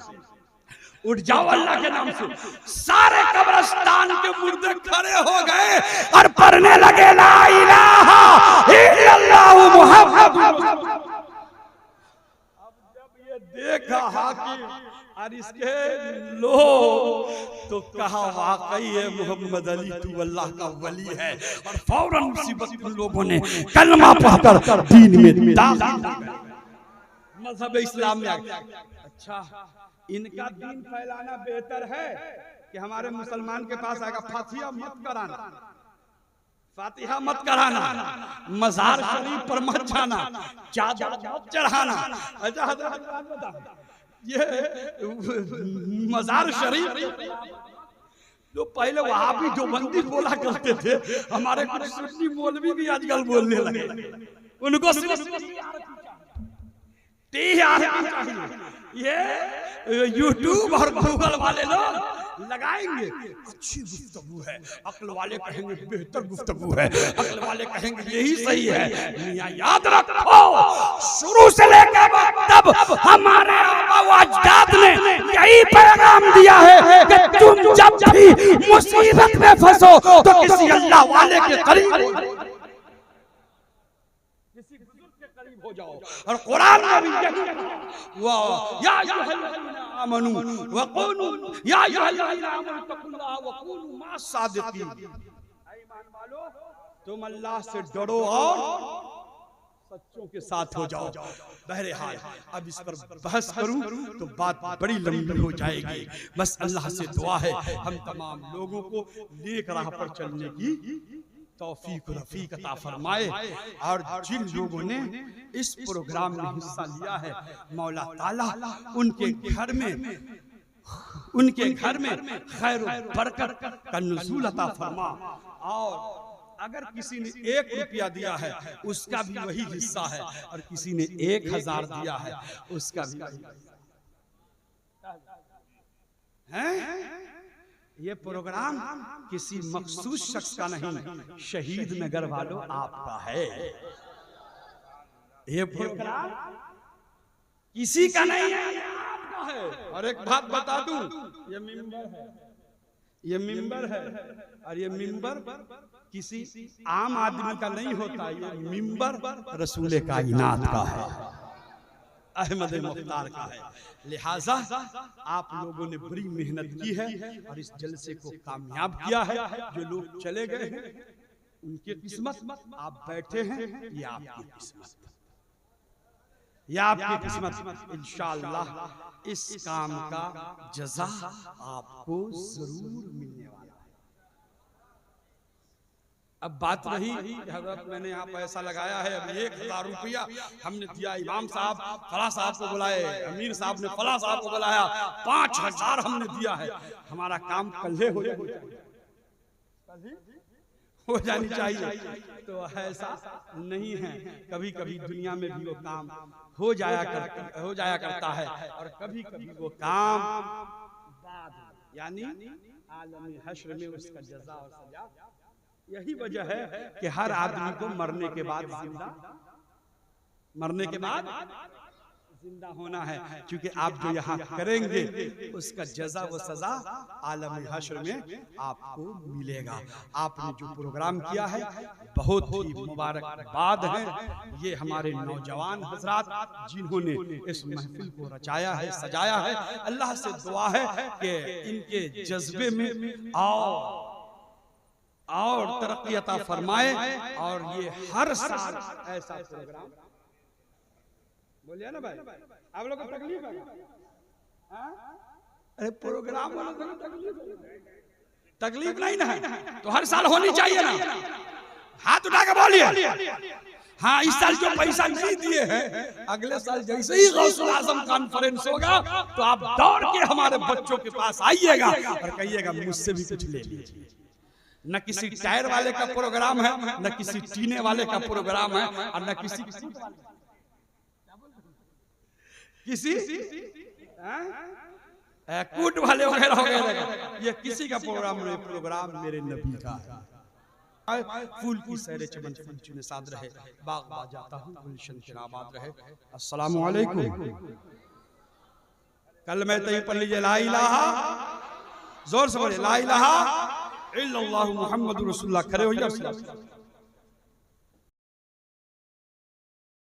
उठ जाओ अल्लाह के नाम से। सारे कब्रिस्तान के मुर्दे खड़े हो गए और पढ़ने लगे ला इलाहा इल्लल्लाह मुहम्मदुर रसूलुल्लाह। अब जब ये देखा हाकिम और इसके लो तो कहा वाकई है मोहम्मद अली तू अल्लाह का वली है, और फौरन उसी वक्त लोगों ने कलमा पढ़कर दीन में दाखिल हो गए। मजहब इस्लाम में आ गया। अच्छा, इनका दीन फैलाना बेहतर है कि हमारे मुसलमान के पास आएगा फातिहा मत कराना, फातिहा मत कराना, मजार शरीफ पर मत जाना, चादर मत चढ़ाना। अच्छा हजरत बता, ये मजार शरीफ जो पहले वहां भी जो बंदी बोला करते थे, हमारे कुछ सुन्नी मौलवी भी आजकल बोलने लगे। उनको ये यूट्यूब और गूगल वाले लोग लगाएंगे, अच्छी गुफ्तगू है, अक्ल वाले कहेंगे बेहतर गुफ्तगू है, अक्ल वाले कहेंगे यही सही है। मियां याद रखो, शुरू से लेकर तब हमारे अजदाद ने यही पैगाम दिया है कि तुम जब भी मुसीबत में फंसो तो किसी अल्लाह वाले के करीब, हो जाओ। और कुरान में भी या अय्युहल्लज़ीना आमनू वक़ूलू या अय्युहल्लज़ीना आमनू तक़ुल्लाह वक़ूलू मास्सादिक़ीन। ईमान वालो, तुम अल्लाह से डरो और सच्चों के साथ हो जाओ। बहरहाल अब इस पर बहस करूं तो बात बड़ी लंबी हो जाएगी। बस अल्लाह से दुआ है हम तमाम लोगों को नेक राह पर चलने की तौफीक रफीक अता फरमाए। और जिन लोगों ने इस प्रोग्राम में हिस्सा लिया है, मौला ताला उनके घर में खैर बरकत का नुज़ूल अता फरमा। और अगर किसी ने 1 रुपया दिया है उसका भी वही हिस्सा है, और किसी ने 1000 दिया है उसका भी है। ये प्रोग्राम किसी मखसूस शख्स का नहीं, शहीद नगर वालों आपका है। ये प्रोग्राम किसी का नहीं है, आपका है। और एक बात बता दूं, ये मिंबर है और ये मिंबर किसी आम आदमी का नहीं होता, ये मिंबर रसूल कायनात का है, अहमद मुख्तार का है। लिहाजा आप लोगों ने बड़ी मेहनत की है और इस जलसे को कामयाब किया है। जो लोग चले गए हैं उनकी किस्मत, आप बैठे हैं ये आपकी किस्मत, ये आपकी किस्मत। इंशाअल्लाह इस काम का जज़ा आपको जरूर मिलने वाला है। अब बात रही हजरत, मैंने यहाँ पैसा लगाया है, अब 1000 रुपया हमने दिया, इमाम साहब फला साहब को बुलाए, अमीर साहब ने फला साहब को बुलाया, 5000 हमने दिया है। हमारा काम कल्हे हो जानी चाहिए। तो ऐसा नहीं है, कभी कभी दुनिया में भी वो काम हो जाया करता है, और कभी कभी वो काम यानी आलम हश्र में उसका जज़ा और सजा। यही वजह है कि हर आदमी को मरने के बाद जिंदा होना है, क्योंकि आप जो यहाँ करेंगे उसका जज़ा व सजा आलम हश्र में आपको मिलेगा। आपने जो प्रोग्राम किया है बहुत ही मुबारकबाद है। ये हमारे नौजवान हजरात जिन्होंने इस महफिल को रचाया है, सजाया है, अल्लाह से दुआ है कि इनके जज्बे में और तरक्की अता फरमाए। और ये हर साल ऐसा प्रोग्राम, बोलिए ना भाई, आप लोग को तकलीफ है? अरे प्रोग्राम तकलीफ नहीं ना है तो हर साल होनी चाहिए ना। हाथ उठा के बोलिए। हाँ, इस साल जो पैसा नहीं दिए हैं, अगले साल जैसे ही गौसुल आजम कॉन्फ्रेंस होगा तो आप दौड़ के हमारे बच्चों के पास आइएगा और कहिएगा मुझसे भी कुछ ले लीजिए। न किसी टायर वाले का प्रोग्राम है, न किसी टीने वाले का प्रोग्राम है, और न किसी कूट वाले वगैरह। ये किसी का प्रोग्राम नहीं, प्रोग्राम मेरे नबी का है। फूल की सैरे चमन फूल साद रहे, बाग बाग जाता हूँ, गुलशन आबाद रहे। अस्सलामु अलैकुम। कल मैं तय पढ़ लीजिए, ला इलाहा, जोर से बोले, ला इलाहा इल्लल्लाहु मुहम्मदुर रसूलुल्लाह। खड़े हो जाओ।